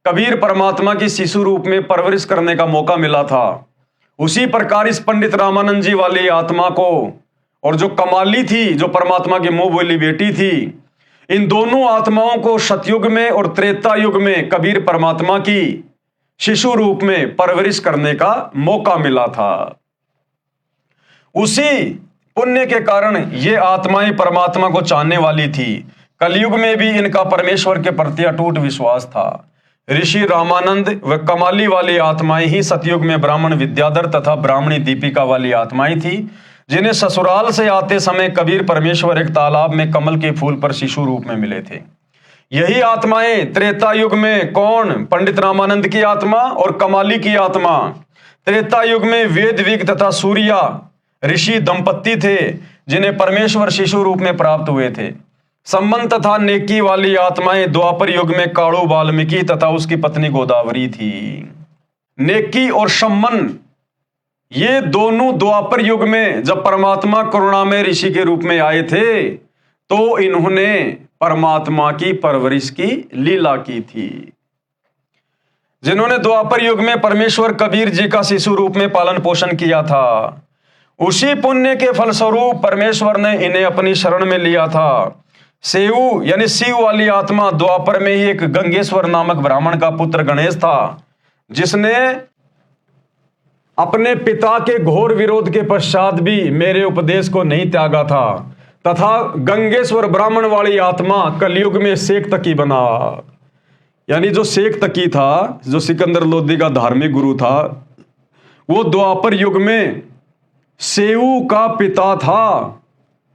कबीर परमात्मा की शिशु रूप में परवरिश करने का मौका मिला था, उसी प्रकार इस पंडित रामानंद जी वाली आत्मा को, और जो कमाली थी, जो परमात्मा की मुंह बोली बेटी थी, इन दोनों आत्माओं को सतयुग में और त्रेता युग में कबीर परमात्मा की शिशु रूप में परवरिश करने का मौका मिला था। उसी पुण्य के कारण ये आत्माएं परमात्मा को चाहने वाली थी। कलयुग में भी इनका परमेश्वर के प्रति अटूट विश्वास था। ऋषि रामानंद व कमाली वाली आत्माएं ही सतयुग में ब्राह्मण विद्याधर तथा ब्राह्मणी दीपिका वाली आत्माएं थी, जिन्हें ससुराल से आते समय कबीर परमेश्वर एक तालाब में कमल के फूल पर शिशु रूप में मिले थे। यही आत्माएं त्रेता युग में कौन? पंडित रामानंद की आत्मा और कमाली की आत्मा। त्रेता युग में वेदविग तथा सूर्या ऋषि दंपत्ति थे जिन्हें परमेश्वर शिशु रूप में प्राप्त हुए थे। सम्मन तथा नेकी वाली आत्माएं द्वापर युग में काणु वाल्मीकि तथा उसकी पत्नी गोदावरी थी। नेकी और सम्मन ये दोनों द्वापर युग में जब परमात्मा करुणामय ऋषि के रूप में आए थे तो इन्होंने परमात्मा की परवरिश की लीला की थी। जिन्होंने द्वापर युग में परमेश्वर कबीर जी का शिशु रूप में पालन पोषण किया था, उसी पुण्य के फलस्वरूप परमेश्वर ने इन्हें अपनी शरण में लिया था। सेऊ यानी शिव वाली आत्मा द्वापर में ही एक गंगेश्वर नामक ब्राह्मण का पुत्र गणेश था, जिसने अपने पिता के घोर विरोध के पश्चात भी मेरे उपदेश को नहीं त्यागा था, तथा गंगेश्वर ब्राह्मण वाली आत्मा कलयुग में शेख तकी बना। यानी जो शेख तकी था, जो सिकंदर लोदी का धार्मिक गुरु था, वो द्वापर युग में सेऊ का पिता था।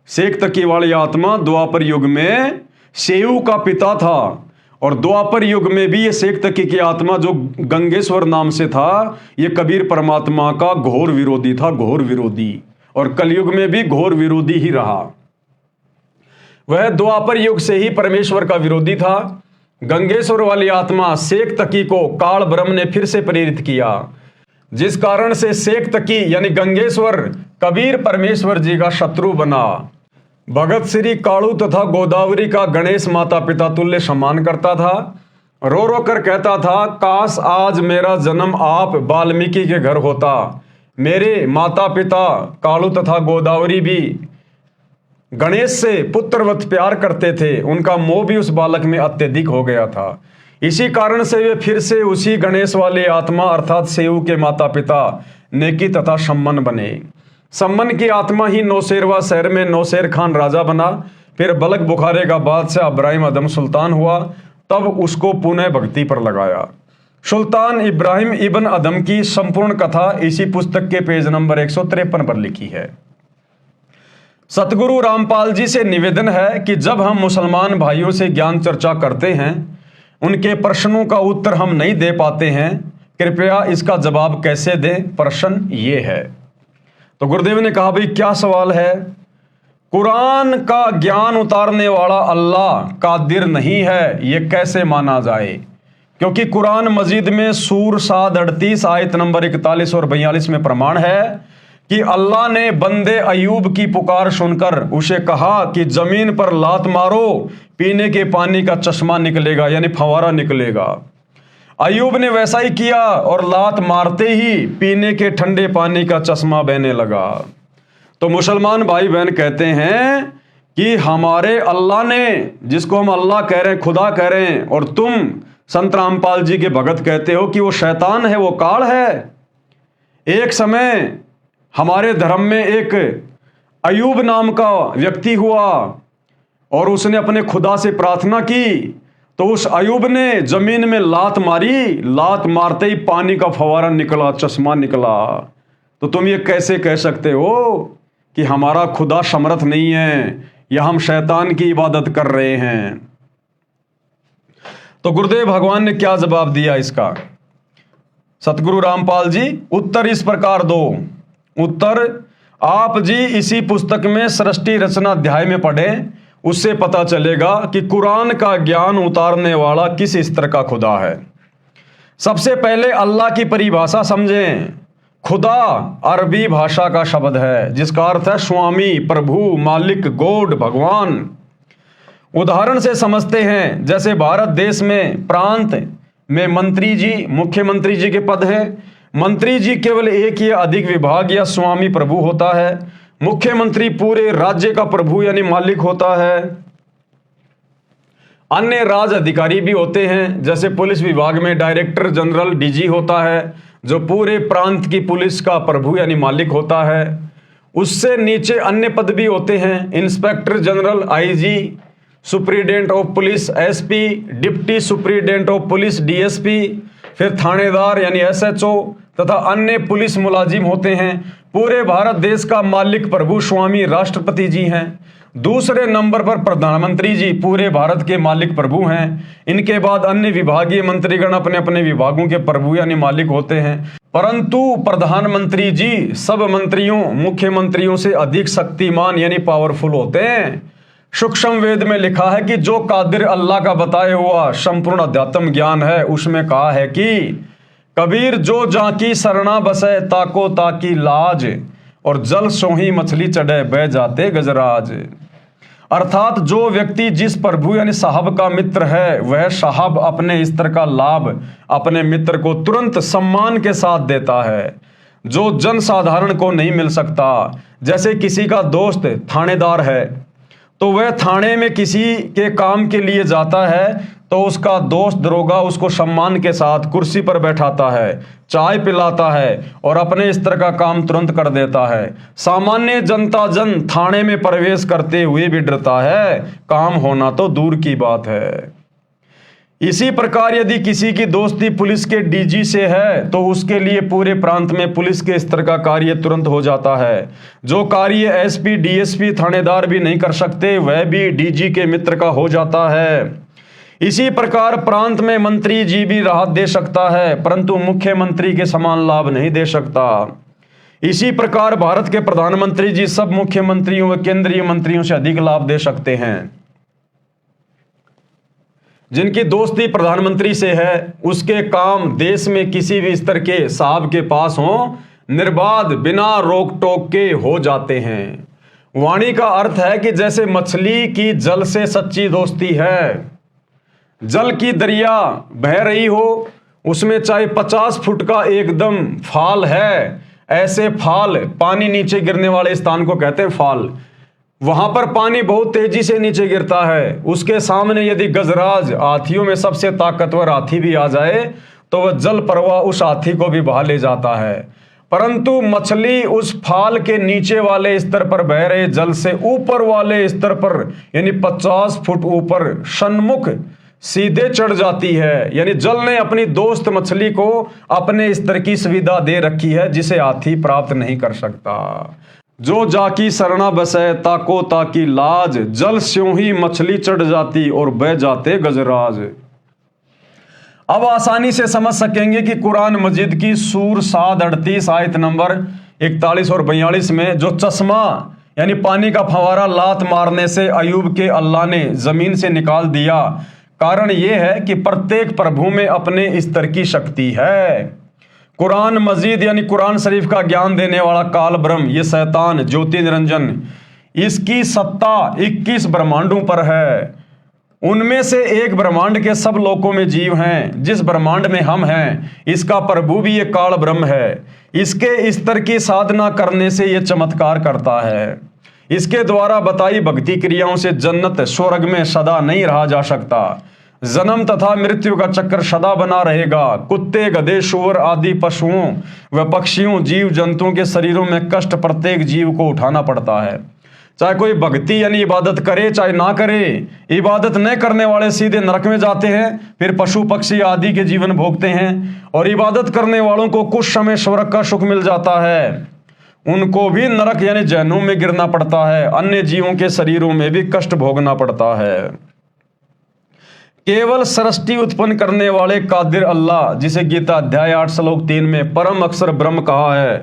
शेख तकी वाली आत्मा द्वापर युग में सेऊ का पिता था, और द्वापर युग में भी ये शेख तकी की आत्मा जो गंगेश्वर नाम से था, ये कबीर परमात्मा का घोर विरोधी था, घोर विरोधी, और कलयुग में भी घोर विरोधी ही रहा। वह द्वापर युग से ही परमेश्वर का विरोधी था। गंगेश्वर वाली आत्मा शेख तकी को काल ब्रह्म ने फिर से प्रेरित किया, जिस कारण से शेख तकी यानी गंगेश्वर कबीर परमेश्वर जी का शत्रु बना। भगत श्री काणु तथा गोदावरी का गणेश माता पिता तुल्य सम्मान करता था। रो रो कर कहता था, काश आज मेरा जन्म आप वाल्मीकि के घर होता। मेरे माता पिता काणु तथा गोदावरी भी गणेश से पुत्रवत प्यार करते थे, उनका मोह भी उस बालक में अत्यधिक हो गया था। इसी कारण से वे फिर से उसी गणेश वाले आत्मा अर्थात सेऊ के माता पिता नेकी तथा सम्मन बने। सम्मन की आत्मा ही नौशेरवा शहर में नौशेर खान राजा बना, फिर बलक बुखारे का बादशाह इब्राहिम अदम सुल्तान हुआ, तब उसको पुनः भक्ति पर लगाया। सुल्तान इब्राहिम इब्न अदम की संपूर्ण कथा इसी पुस्तक के पेज नंबर 153 पर लिखी है। सतगुरु रामपाल जी से निवेदन है कि जब हम मुसलमान भाइयों से ज्ञान चर्चा करते हैं, उनके प्रश्नों का उत्तर हम नहीं दे पाते हैं, कृपया इसका जवाब कैसे दें। प्रश्न ये है। तो गुरुदेव ने कहा, भाई क्या सवाल है? कुरान का ज्ञान उतारने वाला अल्लाह कादिर नहीं है, ये कैसे माना जाए? क्योंकि कुरान मजीद में सूर 7:38 आयत नंबर 41 और 42 में प्रमाण है कि अल्लाह ने बंदे अयूब की पुकार सुनकर उसे कहा कि जमीन पर लात मारो, पीने के पानी का चश्मा निकलेगा, यानी फवारा निकलेगा। अयूब ने वैसा ही किया और लात मारते ही पीने के ठंडे पानी का चश्मा बहने लगा। तो मुसलमान भाई बहन कहते हैं कि हमारे अल्लाह ने, जिसको हम अल्लाह कह रहे हैं, खुदा कह रहे हैं, और तुम संत रामपाल जी के भगत कहते हो कि वो शैतान है, वो काल है। एक समय हमारे धर्म में एक अयूब नाम का व्यक्ति हुआ और उसने अपने खुदा से प्रार्थना की, तो उस अयूब ने जमीन में लात मारी, लात मारते ही पानी का फवारा निकला, चश्मा निकला। तो तुम ये कैसे कह सकते हो कि हमारा खुदा समर्थ नहीं है या हम शैतान की इबादत कर रहे हैं? तो गुरुदेव भगवान ने क्या जवाब दिया इसका? सतगुरु रामपाल जी उत्तर इस प्रकार दो। उत्तर आप जी इसी पुस्तक में सृष्टि रचना अध्याय में पढ़ें, उससे पता चलेगा कि कुरान का ज्ञान उतारने वाला किस स्तर का खुदा है। सबसे पहले अल्लाह की परिभाषा समझें। खुदा अरबी भाषा का शब्द है जिसका अर्थ है स्वामी, प्रभु, मालिक, गॉड, भगवान। उदाहरण से समझते हैं, जैसे भारत देश में प्रांत में मंत्री जी, मुख्यमंत्री जी के पद हैं। मंत्री जी केवल एक या अधिक विभाग या स्वामी प्रभु होता है। मुख्यमंत्री पूरे राज्य का प्रभु यानी मालिक होता है। अन्य राज अधिकारी भी होते हैं, जैसे पुलिस विभाग में डायरेक्टर जनरल डीजी होता है, जो पूरे प्रांत की पुलिस का प्रभु यानी मालिक होता है। उससे नीचे अन्य पद भी होते हैं, inspector general, IG, superintendent of police, SP, deputy superintendent of police, DSP, फिर थानेदार यानी एसएचओ तथा अन्य पुलिस मुलाजिम होते हैं। पूरे भारत देश का मालिक प्रभु स्वामी राष्ट्रपति जी हैं। दूसरे नंबर पर प्रधानमंत्री जी पूरे भारत के मालिक प्रभु हैं। इनके बाद अन्य विभागीय मंत्रीगण अपने अपने विभागों के प्रभु यानी मालिक होते हैं। परंतु प्रधानमंत्री जी सब मंत्रियों मुख्यमंत्रियों से अधिक शक्तिमान यानी पावरफुल होते हैं। सूक्ष्म वेद में लिखा है कि जो कादिर अल्लाह का बताया हुआ संपूर्ण अध्यात्म ज्ञान है, उसमें कहा है कि कबीर जो जाकी सरना बसे ताको ताकी लाज, और जल सोही मछली चढ़े बह जाते गजराज। अर्थात जो व्यक्ति जिस प्रभु यानी साहब का मित्र है, वह साहब अपने स्तर का लाभ अपने मित्र को तुरंत सम्मान के साथ देता है, जो जन साधारण को नहीं मिल सकता। जैसे किसी का दोस्त थानेदार है, तो वह थाने में किसी के काम के लिए जाता है, तो उसका दोस्त दरोगा उसको सम्मान के साथ कुर्सी पर बैठाता है, चाय पिलाता है और अपने स्तर का काम तुरंत कर देता है। सामान्य जनता जन थाने में प्रवेश करते हुए भी डरता है, काम होना तो दूर की बात है। इसी प्रकार यदि किसी की दोस्ती पुलिस के डीजी से है, तो उसके लिए पूरे प्रांत में पुलिस के स्तर का कार्य तुरंत हो जाता है। जो कार्य एसपी डीएसपी थानेदार भी नहीं कर सकते, वह भी डीजी के मित्र का हो जाता है। इसी प्रकार प्रांत में मंत्री जी भी राहत दे सकता है, परंतु मुख्यमंत्री के समान लाभ नहीं दे सकता। इसी प्रकार भारत के प्रधानमंत्री जी सब मुख्यमंत्रियों व केंद्रीय मंत्रियों से अधिक लाभ दे सकते हैं। जिनकी दोस्ती प्रधानमंत्री से है, उसके काम देश में किसी भी स्तर के साहब के पास हो, निर्बाध बिना रोक टोक के हो जाते हैं। वाणी का अर्थ है कि जैसे मछली की जल से सच्ची दोस्ती है। जल की दरिया बह रही हो, उसमें चाहे 50 फुट का एकदम फाल है, ऐसे फाल पानी नीचे गिरने वाले स्थान को कहते हैं फाल। वहां पर पानी बहुत तेजी से नीचे गिरता है, उसके सामने यदि गजराज हाथियों में सबसे ताकतवर हाथी भी आ जाए, तो वह जल प्रवाह उस हाथी को भी बहा ले जाता है। परंतु मछली उस फाल के नीचे वाले स्तर पर बह रहे जल से ऊपर वाले स्तर पर यानी 50 फुट ऊपर सन्मुख सीधे चढ़ जाती है। यानी जल ने अपनी दोस्त मछली को अपने स्तर की सुविधा दे रखी है, जिसे हाथी प्राप्त नहीं कर सकता। जो जाकी सरना बसे ताको ताकी लाज, जल स्यों ही मछली चढ़ जाती और बह जाते गजराज। अब आसानी से समझ सकेंगे कि कुरान मजीद की सूर 7:38 आयत नंबर 41 और 42 में जो चश्मा यानी पानी का फवारा लात मारने से अयूब के अल्लाह ने जमीन से निकाल दिया, कारण यह है कि प्रत्येक प्रभु में अपने स्तर की शक्ति है। कुरान मजीद यानी कुरान शरीफ का ज्ञान देने वाला काल ब्रह्म, ये शैतान ज्योति निरंजन, इसकी सत्ता 21 ब्रह्मांडों पर है। उनमें से एक ब्रह्मांड के सब लोकों में जीव हैं। जिस ब्रह्मांड में हम हैं, इसका प्रभु भी ये काल ब्रह्म है। इसके स्तर की साधना करने से ये चमत्कार करता है। इसके द्वारा बताई भक्ति क्रियाओं से जन्नत स्वर्ग में सदा नहीं रहा जा सकता। जन्म तथा मृत्यु का चक्र सदा बना रहेगा। कुत्ते गधे सूअर आदि पशुओं व पक्षियों जीव जंतुओं के शरीरों में कष्ट प्रत्येक जीव को उठाना पड़ता है। चाहे कोई भक्ति यानी इबादत करे चाहे ना करे, इबादत न करने वाले सीधे नरक में जाते हैं, फिर पशु पक्षी आदि के जीवन भोगते हैं, और इबादत करने वालों को कुछ समय स्वर्ग का सुख मिल जाता है। उनको भी नरक यानी जहन्नुम में गिरना पड़ता है। अन्य जीवों के शरीरों में भी कष्ट भोगना पड़ता है। केवल सृष्टि उत्पन्न करने वाले कादिर अल्लाह, जिसे गीता अध्याय 8 श्लोक 3 में परम अक्षर ब्रह्म कहा है,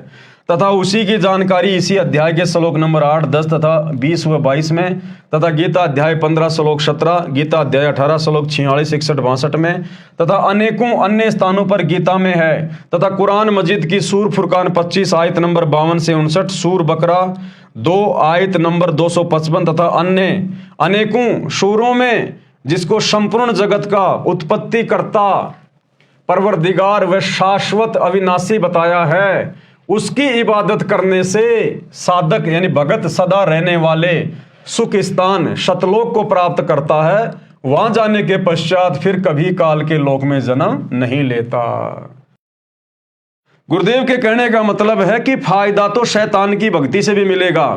तथा उसी की जानकारी इसी अध्याय के श्लोक नंबर 8, 10 तथा 20 व 22 में, तथा गीता अध्याय 15 श्लोक 17, गीता अध्याय 18 श्लोक 46, 61, 62 में, तथा अनेकों अन्य स्थानों पर गीता में है, तथा कुरान मजीद की सूर फुरकान 25 आयत नंबर 52 से 59, सूर बकरा 2 आयत नंबर 255 तथा अन्य अनेकों सूरों में, जिसको संपूर्ण जगत का उत्पत्ति करता परवरदिगार व शाश्वत अविनाशी बताया है, उसकी इबादत करने से साधक यानी भगत सदा रहने वाले सुख स्थान सतलोक को प्राप्त करता है। वहां जाने के पश्चात फिर कभी काल के लोक में जन्म नहीं लेता। गुरुदेव के कहने का मतलब है कि फायदा तो शैतान की भक्ति से भी मिलेगा,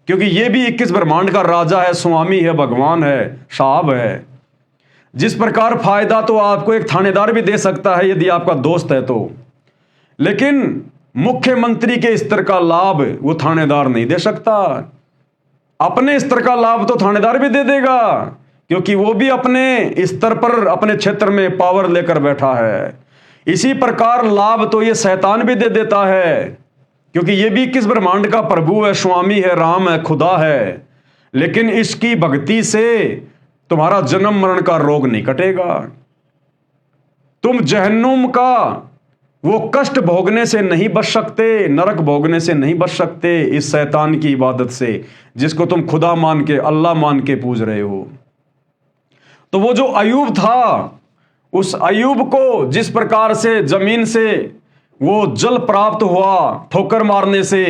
क्योंकि ये भी 21 ब्रह्मांड का राजा है, स्वामी है, भगवान है, साहब है। जिस प्रकार फायदा तो आपको एक थानेदार भी दे सकता है यदि आपका दोस्त है तो, लेकिन मुख्यमंत्री के स्तर का लाभ वो थानेदार नहीं दे सकता। अपने स्तर का लाभ तो थानेदार भी दे देगा, क्योंकि वो भी अपने स्तर पर अपने क्षेत्र में पावर लेकर बैठा है। इसी प्रकार लाभ तो ये शैतान भी दे देता है, क्योंकि ये भी किस ब्रह्मांड का प्रभु है, स्वामी है, राम है, खुदा है। लेकिन इसकी भक्ति से तुम्हारा जन्म मरण का रोग नहीं कटेगा, तुम जहन्नुम का वो कष्ट भोगने से नहीं बच सकते, नरक भोगने से नहीं बच सकते इस शैतान की इबादत से, जिसको तुम खुदा मान के, अल्लाह मान के पूज रहे हो। तो वो जो अयूब था, उस अयूब को जिस प्रकार से जमीन से वो जल प्राप्त हुआ ठोकर मारने से,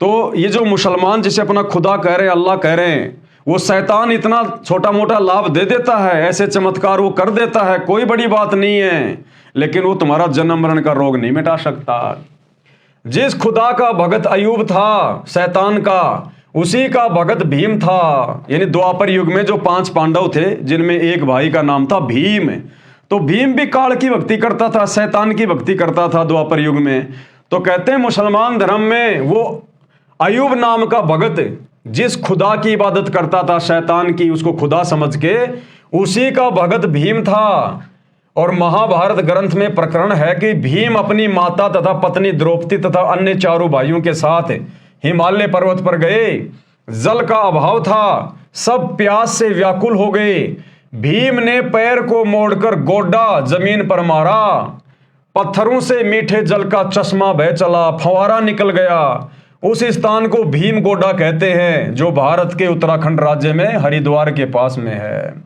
तो ये जो मुसलमान जिसे अपना खुदा कह रहे हैं, अल्लाह कह रहे हैं, वो शैतान इतना छोटा मोटा लाभ दे देता है, ऐसे चमत्कार वो कर देता है, कोई बड़ी बात नहीं है, लेकिन वो तुम्हारा जन्म मरण का रोग नहीं मिटा सकता। जिस खुदा का भगत अयूब था शैतान का, उसी का भगत भीम था। यानी द्वापर युग में जो 5 पांडव थे, जिनमें एक भाई का नाम था भीम, तो भीम भी काल की भक्ति करता था, शैतान की भक्ति करता था द्वापर युग में। तो कहते हैं मुसलमान धर्म में वो अयूब नाम का भगत जिस खुदा की इबादत करता था, शैतान की, उसको खुदा समझ के, उसी का भगत भीम था। और महाभारत ग्रंथ में प्रकरण है कि भीम अपनी माता तथा पत्नी द्रौपदी तथा अन्य चारों भाइयों के साथ हिमालय पर्वत पर गए। जल का अभाव था, सब प्यास से व्याकुल हो गए। भीम ने पैर को मोड़कर गोडा जमीन पर मारा, पत्थरों से मीठे जल का चश्मा बह चला, फंवारा निकल गया। उस स्थान को भीम गोडा कहते हैं, जो भारत के उत्तराखंड राज्य में हरिद्वार के पास में है।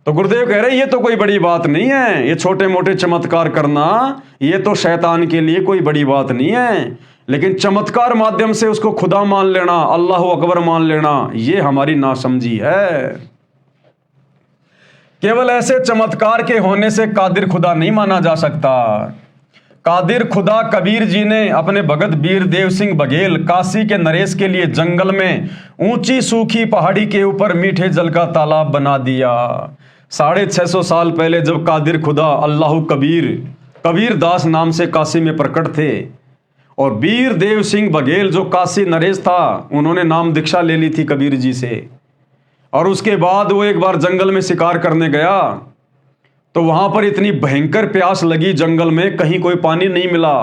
तो गुरुदेव कह रहे ये तो कोई बड़ी बात नहीं है, ये छोटे मोटे चमत्कार करना ये तो शैतान के लिए कोई बड़ी बात नहीं है, लेकिन चमत्कार माध्यम से उसको खुदा मान लेना, अल्लाह अकबर मान लेना, ये हमारी नासमझी है। केवल ऐसे चमत्कार के होने से कादिर खुदा नहीं माना जा सकता। कादिर खुदा कबीर जी ने अपने भगत वीर देव सिंह बघेल काशी के नरेश के लिए जंगल में ऊंची सूखी पहाड़ी के ऊपर मीठे जल का तालाब बना दिया। 650 साल पहले जब कादिर खुदा अल्लाह कबीर दास नाम से काशी में प्रकट थे, और वीर देव सिंह बघेल जो काशी नरेश था, उन्होंने नाम दीक्षा ले ली थी कबीर जी से। और उसके बाद वो एक बार जंगल में शिकार करने गया, तो वहां पर इतनी भयंकर प्यास लगी जंगल में, कहीं कोई पानी नहीं मिला।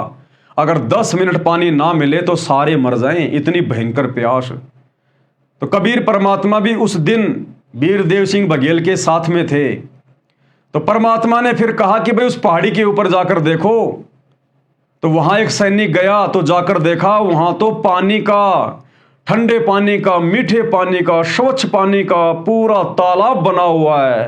अगर 10 मिनट पानी ना मिले तो सारे मर जाएं, इतनी भयंकर प्यास। तो कबीर परमात्मा भी उस दिन वीर देव सिंह बघेल के साथ में थे। तो परमात्मा ने फिर कहा कि भाई उस पहाड़ी के ऊपर जाकर देखो। तो वहां एक सैनिक गया, तो जाकर देखा वहां तो पानी का, ठंडे पानी का, मीठे पानी का, स्वच्छ पानी का पूरा तालाब बना हुआ है।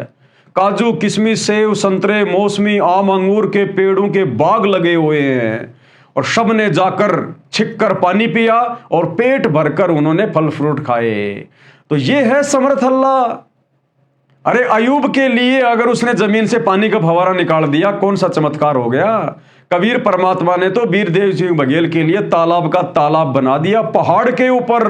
काजू, किशमिश, सेब, संतरे, मौसमी, आम, अंगूर के पेड़ों के बाग लगे हुए हैं, और सब ने जाकर छिपकर पानी पिया और पेट भरकर उन्होंने फल फ्रूट खाए। तो ये है समर्थ अल्लाह। अरे अयूब के लिए अगर उसने जमीन से पानी का फव्वारा निकाल दिया, कौन सा चमत्कार हो गया। कबीर परमात्मा ने तो वीर देव सिंह बघेल के लिए तालाब का तालाब बना दिया पहाड़ के ऊपर।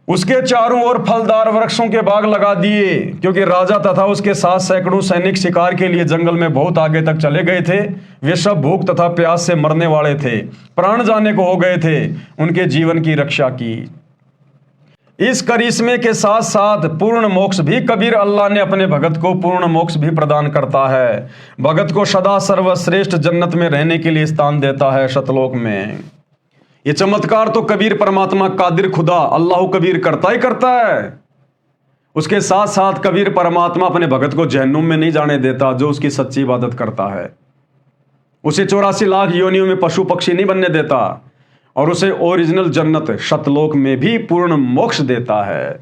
उसके चारों ओर फलदार वृक्षों के बाग लगा दिए, क्योंकि राजा तथा उसके साथ सैकड़ों सैनिक शिकार के लिए जंगल में बहुत आगे तक चले गए थे। वे सब भूख तथा प्यास से मरने वाले थे, प्राण जाने को हो गए थे। उनके जीवन की रक्षा की। इस करिश्मे के साथ साथ पूर्ण मोक्ष भी कबीर अल्लाह ने अपने भगत को पूर्ण मोक्ष भी प्रदान करता है। भगत को सदा सर्वश्रेष्ठ जन्नत में रहने के लिए स्थान देता है सतलोक में। ये चमत्कार तो कबीर परमात्मा कादिर खुदा अल्लाह कबीर करता ही करता है। उसके साथ साथ कबीर परमात्मा अपने भगत को जहन्नुम में नहीं जाने देता, जो उसकी सच्ची इबादत करता है। उसे 84 लाख योनियों में पशु पक्षी नहीं बनने देता, और उसे ओरिजिनल जन्नत सतलोक में भी पूर्ण मोक्ष देता है।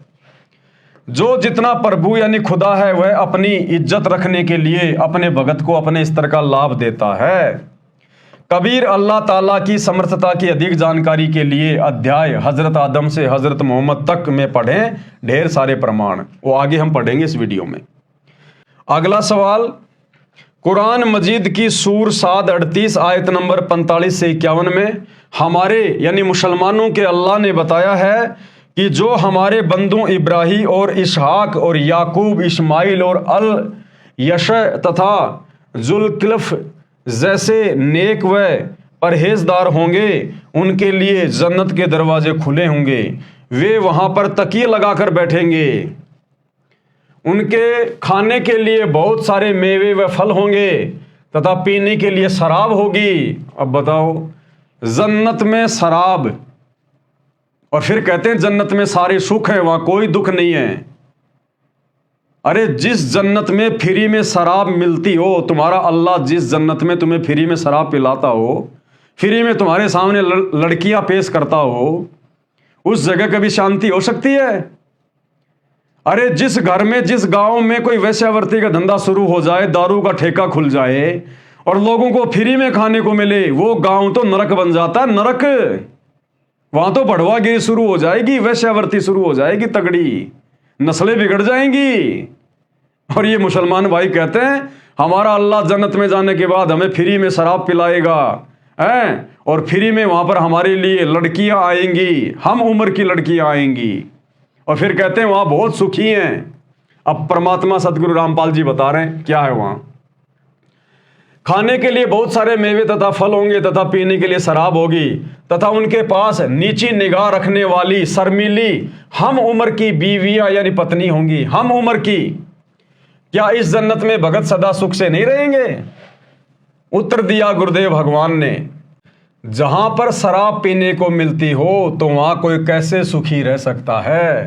जो जितना प्रभु यानी खुदा है, वह अपनी इज्जत रखने के लिए अपने भगत को अपने स्तर का लाभ देता है। कबीर अल्लाह ताला की समर्थता की अधिक जानकारी के लिए अध्याय हजरत आदम से हजरत मोहम्मद तक में पढ़ें, ढेर सारे प्रमाण, वो आगे हम पढ़ेंगे इस वीडियो में। अगला सवाल, कुरान मजीद की सूर 7:38 आयत नंबर 45 से 51 में हमारे यानी मुसलमानों के अल्लाह ने बताया है कि जो हमारे बंदों इब्राहिम और इसहाक और याकूब, इस्माइल और अल यश तथा जुल्किफ्ल जैसे नेक व परहेजदार होंगे उनके लिए जन्नत के दरवाजे खुले होंगे। वे वहां पर तकिए लगाकर बैठेंगे। उनके खाने के लिए बहुत सारे मेवे व फल होंगे तथा पीने के लिए शराब होगी। अब बताओ, जन्नत में शराब, और फिर कहते हैं जन्नत में सारे सुख हैं, वहां कोई दुख नहीं है। अरे जिस जन्नत में फ्री में शराब मिलती हो, तुम्हारा अल्लाह जिस जन्नत में तुम्हें फ्री में शराब पिलाता हो, फ्री में तुम्हारे सामने लड़कियां पेश करता हो, उस जगह कभी शांति हो सकती है? अरे जिस घर में, जिस गांव में कोई वेश्यावृत्ति का धंधा शुरू हो जाए, दारू का ठेका खुल जाए और लोगों को फ्री में खाने को मिले, वो गांव तो नरक बन जाता है, नरक। वहां तो बढ़वागिरी शुरू हो जाएगी, वेश्यावृत्ति शुरू हो जाएगी, तगड़ी नस्लें बिगड़ जाएंगी। और ये मुसलमान भाई कहते हैं हमारा अल्लाह जन्नत में जाने के बाद हमें फ्री में शराब पिलाएगा है, और फ्री में वहां पर हमारे लिए लड़कियां आएंगी, हम उम्र की लड़कियां आएंगी, और फिर कहते हैं वहां बहुत सुखी हैं। अब परमात्मा सदगुरु रामपाल जी बता रहे हैं क्या है वहां। खाने के लिए बहुत सारे मेवे तथा फल होंगे तथा पीने के लिए शराब होगी तथा उनके पास नीची निगाह रखने वाली शर्मीली हम उम्र की बीवियां यानी पत्नी होंगी। हम उम्र की, क्या इस जन्नत में भगत सदा सुख से नहीं रहेंगे? उत्तर दिया गुरुदेव भगवान ने, जहां पर शराब पीने को मिलती हो तो वहां कोई कैसे सुखी रह सकता है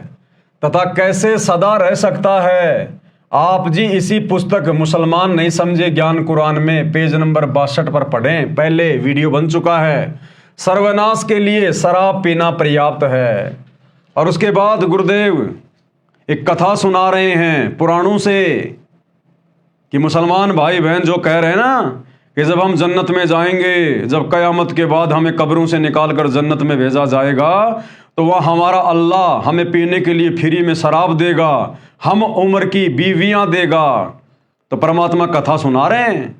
तथा कैसे सदा रह सकता है? आप जी इसी पुस्तक मुसलमान नहीं समझे ज्ञान कुरान में पेज नंबर 62 पर पढ़ें, पहले वीडियो बन चुका है। सर्वनाश के लिए शराब पीना पर्याप्त है। और उसके बाद गुरुदेव एक कथा सुना रहे हैं पुराणों से कि मुसलमान भाई बहन जो कह रहे हैं ना कि जब हम जन्नत में जाएंगे, जब कयामत के बाद हमें कब्रों से निकाल कर जन्नत में भेजा जाएगा, तो वह हमारा अल्लाह हमें पीने के लिए फ्री में शराब देगा, हम उम्र की बीवियां देगा। तो परमात्मा कथा सुना रहे हैं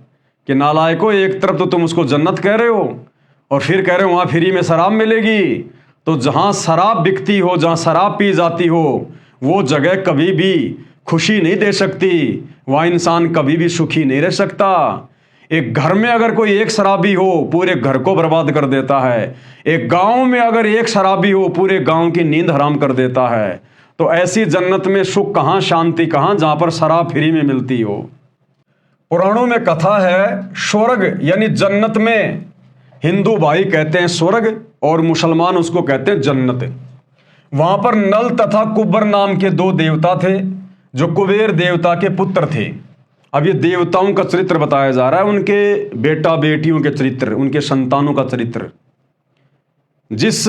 कि नालायकों, एक तरफ तो तुम उसको जन्नत कह रहे हो और फिर कह रहे हो वहां फ्री में शराब मिलेगी। तो जहां शराब बिकती हो, जहां शराब पी जाती हो, वो जगह कभी भी खुशी नहीं दे सकती, वहां इंसान कभी भी सुखी नहीं रह सकता। एक घर में अगर कोई एक शराबी हो पूरे घर को बर्बाद कर देता है। एक गांव में अगर एक शराबी हो पूरे गांव की नींद हराम कर देता है। तो ऐसी जन्नत में सुख कहां, शांति कहां, जहां पर शराब फ्री में मिलती हो। पुराणों में कथा है स्वर्ग यानी जन्नत में हिंदू भाई कहते हैं स्वर्ग और मुसलमान उसको कहते हैं जन्नत। वहां पर नल तथा कुब्बर नाम के दो देवता थे जो कुबेर देवता के पुत्र थे। अब ये देवताओं का चरित्र बताया जा रहा है, उनके बेटा बेटियों के चरित्र, उनके संतानों का चरित्र। जिस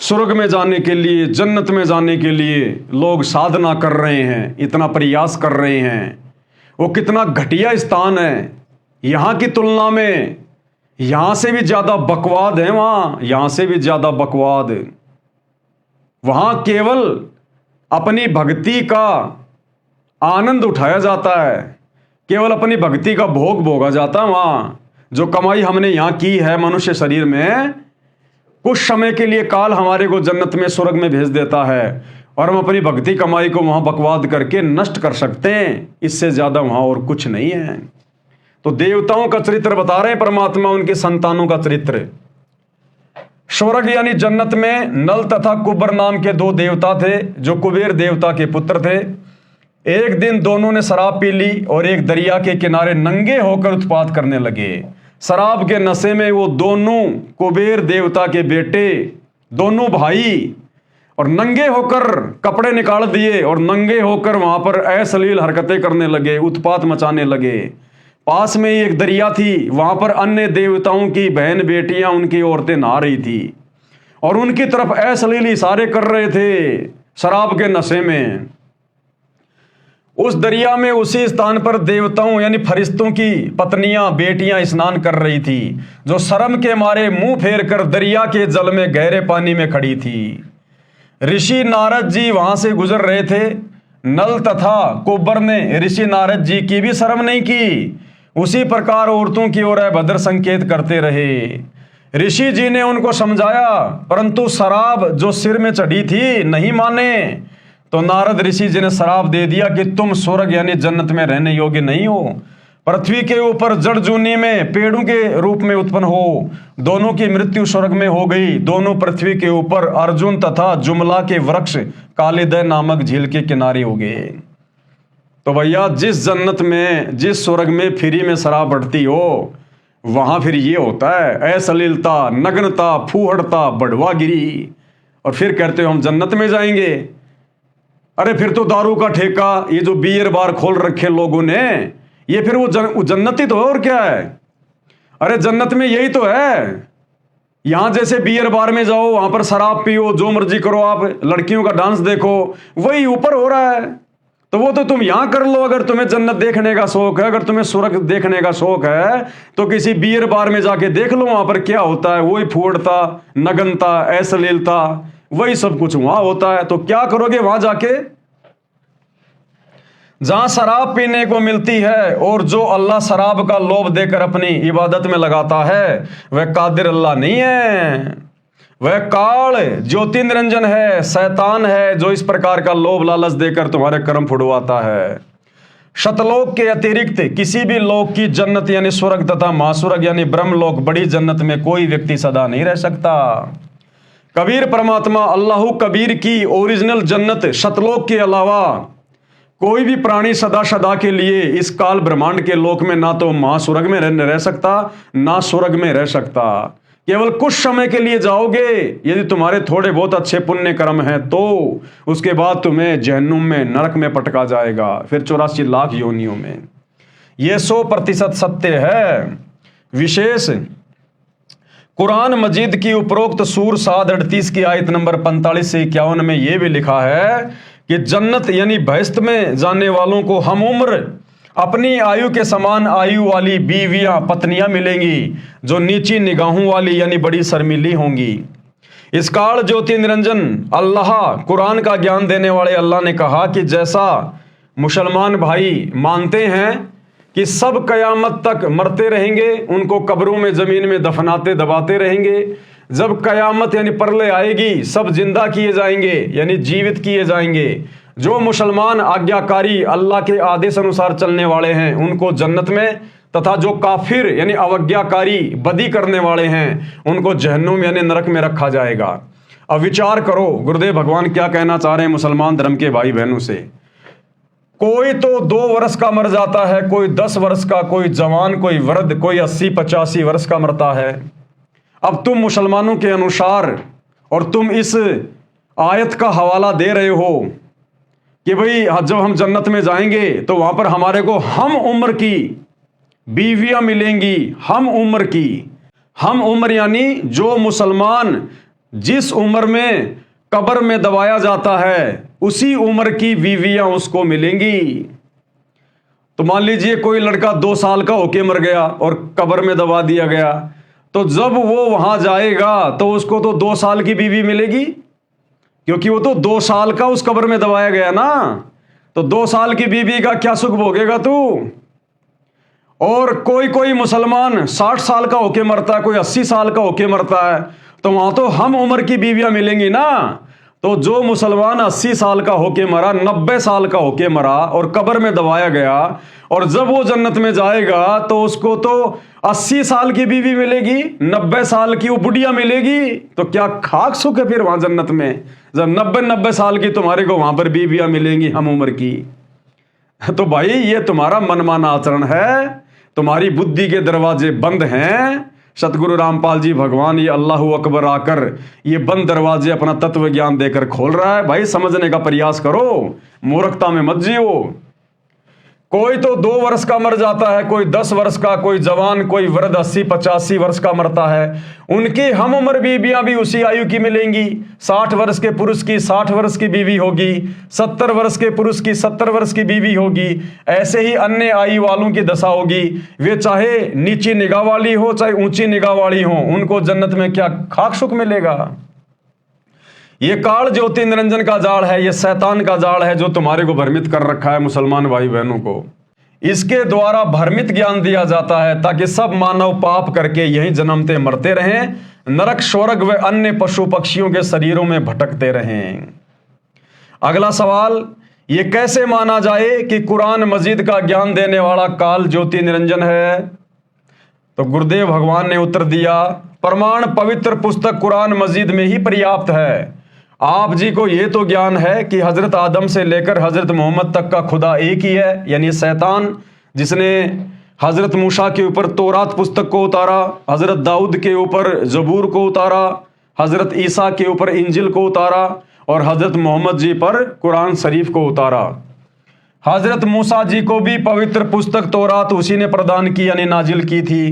स्वर्ग में जाने के लिए, जन्नत में जाने के लिए लोग साधना कर रहे हैं, इतना प्रयास कर रहे हैं, वो कितना घटिया स्थान है। यहां की तुलना में यहां से भी ज्यादा बकवाद है वहां, यहां से भी ज्यादा बकवाद। वहां केवल अपनी भक्ति का आनंद उठाया जाता है, केवल अपनी भक्ति का भोग भोगा जाता है। वहां जो कमाई हमने यहां की है मनुष्य शरीर में, कुछ समय के लिए काल हमारे को जन्नत में, स्वर्ग में भेज देता है और हम अपनी भक्ति कमाई को वहां बकवाद करके नष्ट कर सकते हैं। इससे ज्यादा वहां और कुछ नहीं है। तो देवताओं का चरित्र बता रहे हैं परमात्मा, उनके संतानों का चरित्र। स्वर्ग यानी जन्नत में नल तथा कुब्बर नाम के दो देवता थे जो कुबेर देवता के पुत्र थे। एक दिन दोनों ने शराब पी ली और एक दरिया के किनारे नंगे होकर उत्पात करने लगे। शराब के नशे में वो दोनों कुबेर देवता के बेटे, दोनों भाई, और नंगे होकर कपड़े निकाल दिए और नंगे होकर वहां पर अश्लील हरकतें करने लगे, उत्पात मचाने लगे। पास में ही एक दरिया थी, वहां पर अन्य देवताओं की बहन बेटियां, उनकी औरतें नहा रही थी और उनकी तरफ अश्लील इशारे कर रहे थे शराब के नशे में। उस दरिया में उसी स्थान पर देवताओं यानी फरिश्तों की पत्नियां, बेटियां स्नान कर रही थी, जो शर्म के मारे मुंह फेर कर दरिया के जल में गहरे पानी में खड़ी थी। ऋषि नारद जी वहां से गुजर रहे थे। नल तथा कुब्बर ने ऋषि नारद जी की भी शर्म नहीं की, उसी प्रकार औरतों की ओर अभद्र संकेत करते रहे। ऋषि जी ने उनको समझाया, परंतु शराब जो सिर में चढ़ी थी नहीं माने। तो नारद ऋषि जी ने शराब दे दिया कि तुम स्वर्ग यानी जन्नत में रहने योग्य नहीं हो। पृथ्वी के ऊपर जड़ जूनी में पेड़ों के रूप में उत्पन्न हो, दोनों की मृत्यु स्वर्ग में हो गई। दोनों पृथ्वी के ऊपर अर्जुन तथा जुमला के वृक्ष कालिदह नामक झील के किनारे हो गए। तो भैया जिस जन्नत में, जिस स्वर्ग में फ्री में शराब बढ़ती हो, वहां फिर ये होता है अश्लीलता, नग्नता, फूहड़ता, बढ़वागिरी, और फिर कहते हो हम जन्नत में जाएंगे। अरे फिर तो दारू का ठेका, ये जो बियर बार खोल रखे लोगों ने, ये फिर वो जन्नत ही तो है, और क्या है। अरे जन्नत में यही तो है। यहां जैसे बियर बार में जाओ, वहां पर शराब पियो, जो मर्जी करो, आप लड़कियों का डांस देखो, वही ऊपर हो रहा है। तो वो तो तुम यहां कर लो। अगर तुम्हें जन्नत देखने का शौक है, अगर तुम्हें स्वर्ग देखने का शौक है, तो किसी बियर बार में जाके देख लो, वहां पर क्या होता है। वही फूड़ता, नग्नता, अश्लीलता, वही सब कुछ वहां होता है। तो क्या करोगे वहां जाके? जहां शराब पीने को मिलती है और जो अल्लाह शराब का लोभ देकर अपनी इबादत में लगाता है, वह कादिर अल्लाह नहीं है, वह काल ज्योति निरंजन है, शैतान है, जो इस प्रकार का लोभ लालच देकर तुम्हारे कर्म फुड़वाता है। शतलोक के अतिरिक्त किसी भी लोक की जन्नत यानी स्वर्ग तथा महास्वर्ग यानी ब्रह्मलोक बड़ी जन्नत में कोई व्यक्ति सदा नहीं रह सकता। कबीर परमात्मा अल्लाह कबीर की ओरिजिनल जन्नत शतलोक के अलावा कोई भी प्राणी सदा सदा के लिए इस काल ब्रह्मांड के लोक में ना तो महास्वर्ग में रह सकता, ना स्वर्ग में रह सकता। केवल कुछ समय के लिए जाओगे, यदि तुम्हारे थोड़े बहुत अच्छे पुण्य कर्म हैं तो उसके बाद तुम्हें जहन्नुम में, नरक में पटका जाएगा, फिर 84 लाख योनियों में। यह 100% सत्य है। विशेष कुरान मजीद की उपरोक्त सूर 7:38 की आयत नंबर 45 से 51 में यह भी लिखा है कि जन्नत यानी बहिश्त में जाने वालों को हम उम्र अपनी आयु के समान आयु वाली बीवियां, पत्नियां मिलेंगी, जो नीची निगाहों वाली यानी बड़ी शर्मीली होंगी। इस काल ज्योति निरंजन अल्लाह, कुरान का ज्ञान देने वाले अल्लाह ने कहा कि जैसा मुसलमान भाई मानते हैं कि सब कयामत तक मरते रहेंगे, उनको कब्रों में, जमीन में दफनाते दबाते रहेंगे, जब कयामत यानी प्रलय आएगी सब जिंदा किए जाएंगे यानी जीवित किए जाएंगे। जो मुसलमान आज्ञाकारी अल्लाह के आदेश अनुसार चलने वाले हैं उनको जन्नत में, तथा जो काफिर यानी अवज्ञाकारी, बदी करने वाले हैं, उनको जहन्नुम यानी नरक में रखा जाएगा। अब विचार करो गुरुदेव भगवान क्या कहना चाह रहे हैं मुसलमान धर्म के भाई बहनों से। कोई तो 2 वर्ष का मर जाता है, कोई 10 वर्ष का, कोई जवान, कोई वृद्ध, कोई 80-85 वर्ष का मरता है। अब तुम मुसलमानों के अनुसार, और तुम इस आयत का हवाला दे रहे हो कि भाई जब हम जन्नत में जाएंगे तो वहां पर हमारे को हम उम्र की बीवियां मिलेंगी। हम उम्र की, हम उम्र यानी जो मुसलमान जिस उम्र में कब्र में दबाया जाता है उसी उम्र की बीवियां उसको मिलेंगी। तो मान लीजिए कोई लड़का 2 साल का होके मर गया और कब्र में दबा दिया गया, तो जब वो वहां जाएगा तो उसको तो 2 साल की बीवी मिलेगी, क्योंकि वो तो 2 साल का उस कब्र में दबाया गया ना। तो 2 साल की बीवी का क्या सुख भोगेगा तू। और कोई मुसलमान 60 साल का होके मरता है, कोई 80 साल का होके मरता है, तो वहां तो हम उम्र की बीवियां मिलेंगी ना। तो जो मुसलमान 80 साल का होके मरा, 90 साल का होके मरा और कब्र में दबाया गया, और जब वो जन्नत में जाएगा तो उसको तो 80 साल की बीवी मिलेगी, 90 साल की वो बुढ़िया मिलेगी। तो क्या खाक सुख है फिर वहां जन्नत में, जब 90 साल की तुम्हारे को वहां पर बीवियां मिलेंगी हम उम्र की। तो भाई ये तुम्हारा मनमाना आचरण है, तुम्हारी बुद्धि के दरवाजे बंद हैं। सतगुरु रामपाल जी भगवान ये अल्लाह अकबर आकर ये बंद दरवाजे अपना तत्व ज्ञान देकर खोल रहा है। भाई समझने का प्रयास करो, मूर्खता में मत जियो। कोई तो 2 वर्ष का मर जाता है, कोई 10 वर्ष का, कोई जवान, कोई वृद्ध 80-85 वर्ष का मरता है। उनकी हम उम्र बीवियां भी उसी आयु की मिलेंगी। 60 वर्ष के पुरुष की 60 वर्ष की बीवी होगी, 70 वर्ष के पुरुष की 70 वर्ष की बीवी होगी। ऐसे ही अन्य आयु वालों की दशा होगी। वे चाहे नीची निगाह वाली हो चाहे ऊंची निगाह वाली हो, उनको जन्नत में क्या खाक सुख मिलेगा। ये काल ज्योति निरंजन का जाल है, ये शैतान का जाल है जो तुम्हारे को भ्रमित कर रखा है मुसलमान भाई बहनों को। इसके द्वारा भ्रमित ज्ञान दिया जाता है ताकि सब मानव पाप करके यहीं जन्मते मरते रहें, नरक, स्वर्ग व अन्य पशु पक्षियों के शरीरों में भटकते रहें। अगला सवाल, ये कैसे माना जाए कि कुरान मजीद का ज्ञान देने वाला काल ज्योति निरंजन है? तो गुरुदेव भगवान ने उत्तर दिया, प्रमाण पवित्र पुस्तक कुरान मजीद में ही पर्याप्त है। आप जी को ये तो ज्ञान है कि हजरत आदम से लेकर हजरत मोहम्मद तक का खुदा एक ही है, यानी शैतान जिसने हजरत मूसा के ऊपर तौरात पुस्तक को उतारा, हजरत दाऊद के ऊपर जबूर को उतारा, हजरत ईसा के ऊपर इंजिल को उतारा और हजरत मोहम्मद जी पर कुरान शरीफ को उतारा। हजरत मूसा जी को भी पवित्र पुस्तक तौरात उसी ने प्रदान की यानी नाजिल की थी।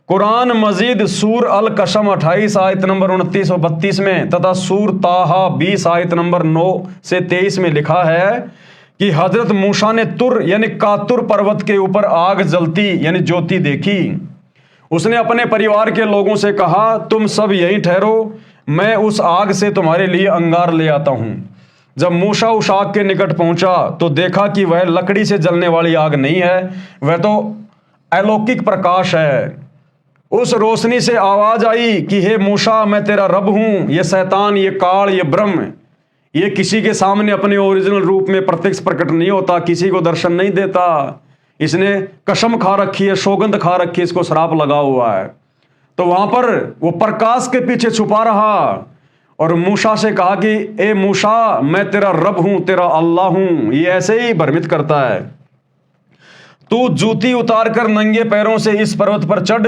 कुरान मजीद सूर अल कसम 28 आयत नंबर 29 और 32 में तथा सूर ताहा 20 आयत नंबर 9 से 23 में लिखा है कि हजरत मूसा ने तुर यानी कातुर पर्वत के ऊपर आग जलती यानी ज्योति देखी। उसने अपने परिवार के लोगों से कहा, तुम सब यहीं ठहरो, मैं उस आग से तुम्हारे लिए अंगार ले आता हूं। जब मूसा उस आग के निकट पहुंचा तो देखा कि वह लकड़ी से जलने वाली आग नहीं है, वह तो अलौकिक प्रकाश है। उस रोशनी से आवाज आई कि हे मूसा, मैं तेरा रब हूं। ये शैतान, ये काल, ये ब्रह्म, ये किसी के सामने अपने ओरिजिनल रूप में प्रत्यक्ष प्रकट नहीं होता, किसी को दर्शन नहीं देता। इसने कसम खा रखी है, सौगंध खा रखी है, इसको श्राप लगा हुआ है। तो वहां पर वो प्रकाश के पीछे छुपा रहा और मूसा से कहा कि ए मूसा, मैं तेरा रब हूं, तेरा अल्लाह हूं। ये ऐसे ही भ्रमित करता है। तू जूती उतार कर नंगे पैरों से इस पर्वत पर चढ़।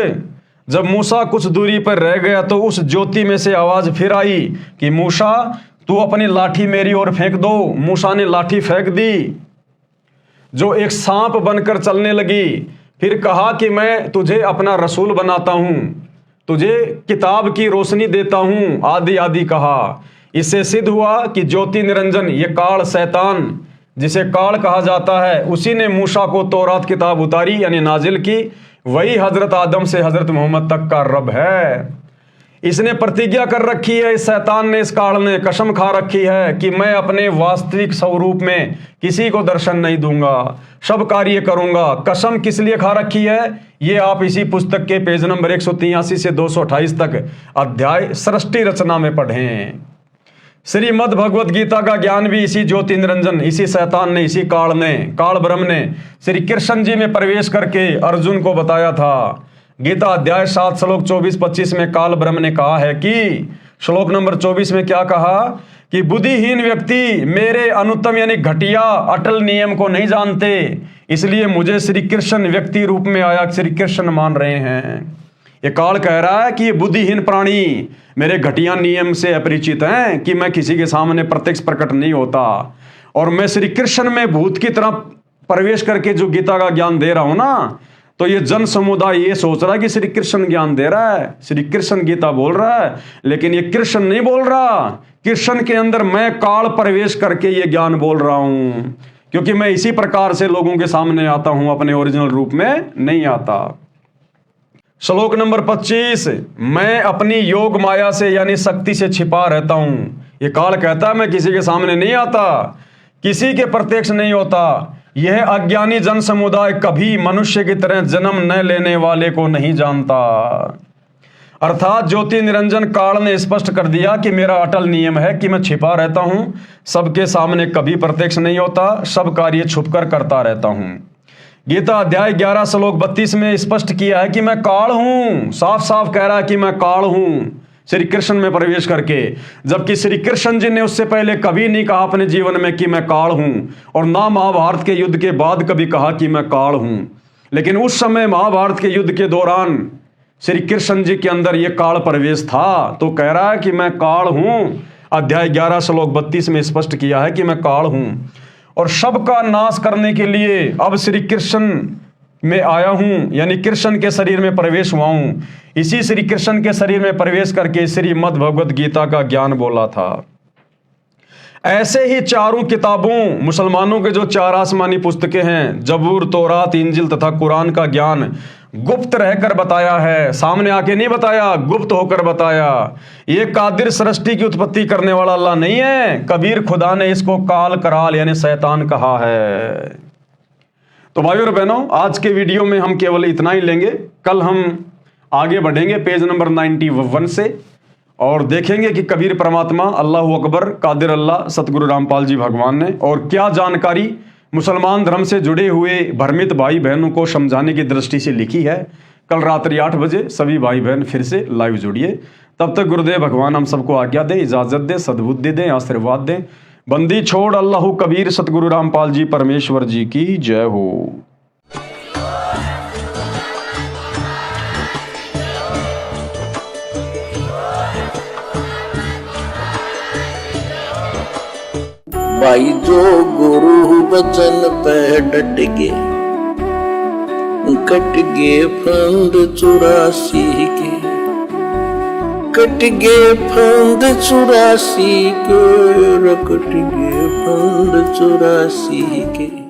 जब मूसा कुछ दूरी पर रह गया तो उस ज्योति में से आवाज फिर आई कि मूसा, तू अपनी लाठी मेरी ओर फेंक दो। मूसा ने लाठी फेंक दी जो एक सांप बनकर चलने लगी। फिर कहा कि मैं तुझे अपना रसूल बनाता हूं, तुझे किताब की रोशनी देता हूं, आदि आदि कहा। इससे सिद्ध हुआ कि ज्योति निरंजन ये काल शैतान जिसे काल कहा जाता है, उसी ने मूसा को तौरात किताब उतारी यानी नाजिल की। वही हजरत आदम से हजरत मोहम्मद तक का रब है। इसने प्रतिज्ञा कर रखी है, इस शैतान ने, इस काल ने कसम खा रखी है कि मैं अपने वास्तविक स्वरूप में किसी को दर्शन नहीं दूंगा, सब कार्य करूंगा। कसम किस लिए खा रखी है ये आप इसी पुस्तक के पेज नंबर 183 से 228 तक अध्याय सृष्टि रचना में पढ़ें। श्रीमद् भगवत गीता का ज्ञान भी इसी ज्योति निरंजन, इसी शैतान ने, इसी काल ने, काल ब्रह्म ने श्री कृष्ण जी में प्रवेश करके अर्जुन को बताया था। गीता अध्याय 7 श्लोक 24-25 में काल ब्रह्म ने कहा है कि श्लोक नंबर 24 में क्या कहा कि बुद्धिहीन व्यक्ति मेरे अनुत्तम यानी घटिया अटल नियम को नहीं जानते, इसलिए मुझे श्री कृष्ण व्यक्ति रूप में आया श्री कृष्ण मान रहे हैं। ये काल कह रहा है कि ये बुद्धिहीन प्राणी मेरे घटिया नियम से अपरिचित हैं कि मैं किसी के सामने प्रत्यक्ष प्रकट नहीं होता, और मैं श्री कृष्ण में भूत की तरह प्रवेश करके जो गीता का ज्ञान दे रहा हूं ना, तो ये जन समुदाय ये सोच रहा है कि श्री कृष्ण ज्ञान दे रहा है, श्री कृष्ण गीता बोल रहा है, लेकिन ये कृष्ण नहीं बोल रहा। कृष्ण के अंदर मैं काल प्रवेश करके ये ज्ञान बोल रहा हूं, क्योंकि मैं इसी प्रकार से लोगों के सामने आता हूं, अपने ओरिजिनल रूप में नहीं आता। श्लोक नंबर 25, मैं अपनी योग माया से यानी शक्ति से छिपा रहता हूं। ये काल कहता है मैं किसी के सामने नहीं आता, किसी के प्रत्यक्ष नहीं होता। यह अज्ञानी जन समुदाय कभी मनुष्य की तरह जन्म न लेने वाले को नहीं जानता। अर्थात ज्योति निरंजन काल ने स्पष्ट कर दिया कि मेरा अटल नियम है कि मैं छिपा रहता हूं, सबके सामने कभी प्रत्यक्ष नहीं होता, सब कार्य छुपकर करता रहता हूं। गीता अध्याय 11 श्लोक 32 में स्पष्ट किया है कि मैं काल हूं, साफ साफ कह रहा है कि मैं काल हूं श्री कृष्ण में प्रवेश करके, जबकि श्री कृष्ण जी ने उससे पहले कभी नहीं कहा अपने जीवन में कि मैं काल हूं, और ना महाभारत के युद्ध के बाद कभी कहा कि मैं काल हूं। लेकिन उस समय महाभारत के युद्ध के दौरान श्री कृष्ण जी के अंदर यह काल प्रवेश था, तो कह रहा है कि मैं काल हूं। अध्याय 11 श्लोक 32 में स्पष्ट किया है कि मैं काल हूं, और सबका नाश करने के लिए अब श्री कृष्ण में आया हूं, यानी कृष्ण के शरीर में प्रवेश हुआ हूं। इसी श्री कृष्ण के शरीर में प्रवेश करके श्रीमद् भगवत गीता का ज्ञान बोला था। ऐसे ही चारों किताबों, मुसलमानों के जो 4 आसमानी पुस्तकें हैं, जबूर, तौरात, इंजिल तथा कुरान का ज्ञान गुप्त रहकर बताया है, सामने आके नहीं बताया, गुप्त होकर बताया। ये कादिर सृष्टि की उत्पत्ति करने वाला अल्लाह नहीं है, कबीर खुदा ने इसको काल कराल यानी शैतान कहा है। तो भाइयों और बहनों, आज के वीडियो में हम केवल इतना ही लेंगे। कल हम आगे बढ़ेंगे पेज नंबर 91 से, और देखेंगे कि कबीर परमात्मा, अल्लाह अकबर, कादिर अल्लाह, सतगुरु रामपाल जी भगवान ने और क्या जानकारी मुसलमान धर्म से जुड़े हुए भ्रमित भाई बहनों को समझाने की दृष्टि से लिखी है। कल रात्रि 8 बजे सभी भाई बहन फिर से लाइव जुड़िए। तब तक गुरुदेव भगवान हम सबको आज्ञा दें, इजाजत दें, सद्बुद्धि दें, आशीर्वाद दें। बंदी छोड़ अल्लाह कबीर सतगुरु रामपाल जी परमेश्वर जी की जय हो। भाई जो गुरु वचन पे डट गए, कट गए फंद 84 के, कट गए फंद 84 के, कट गए फंद 84 के।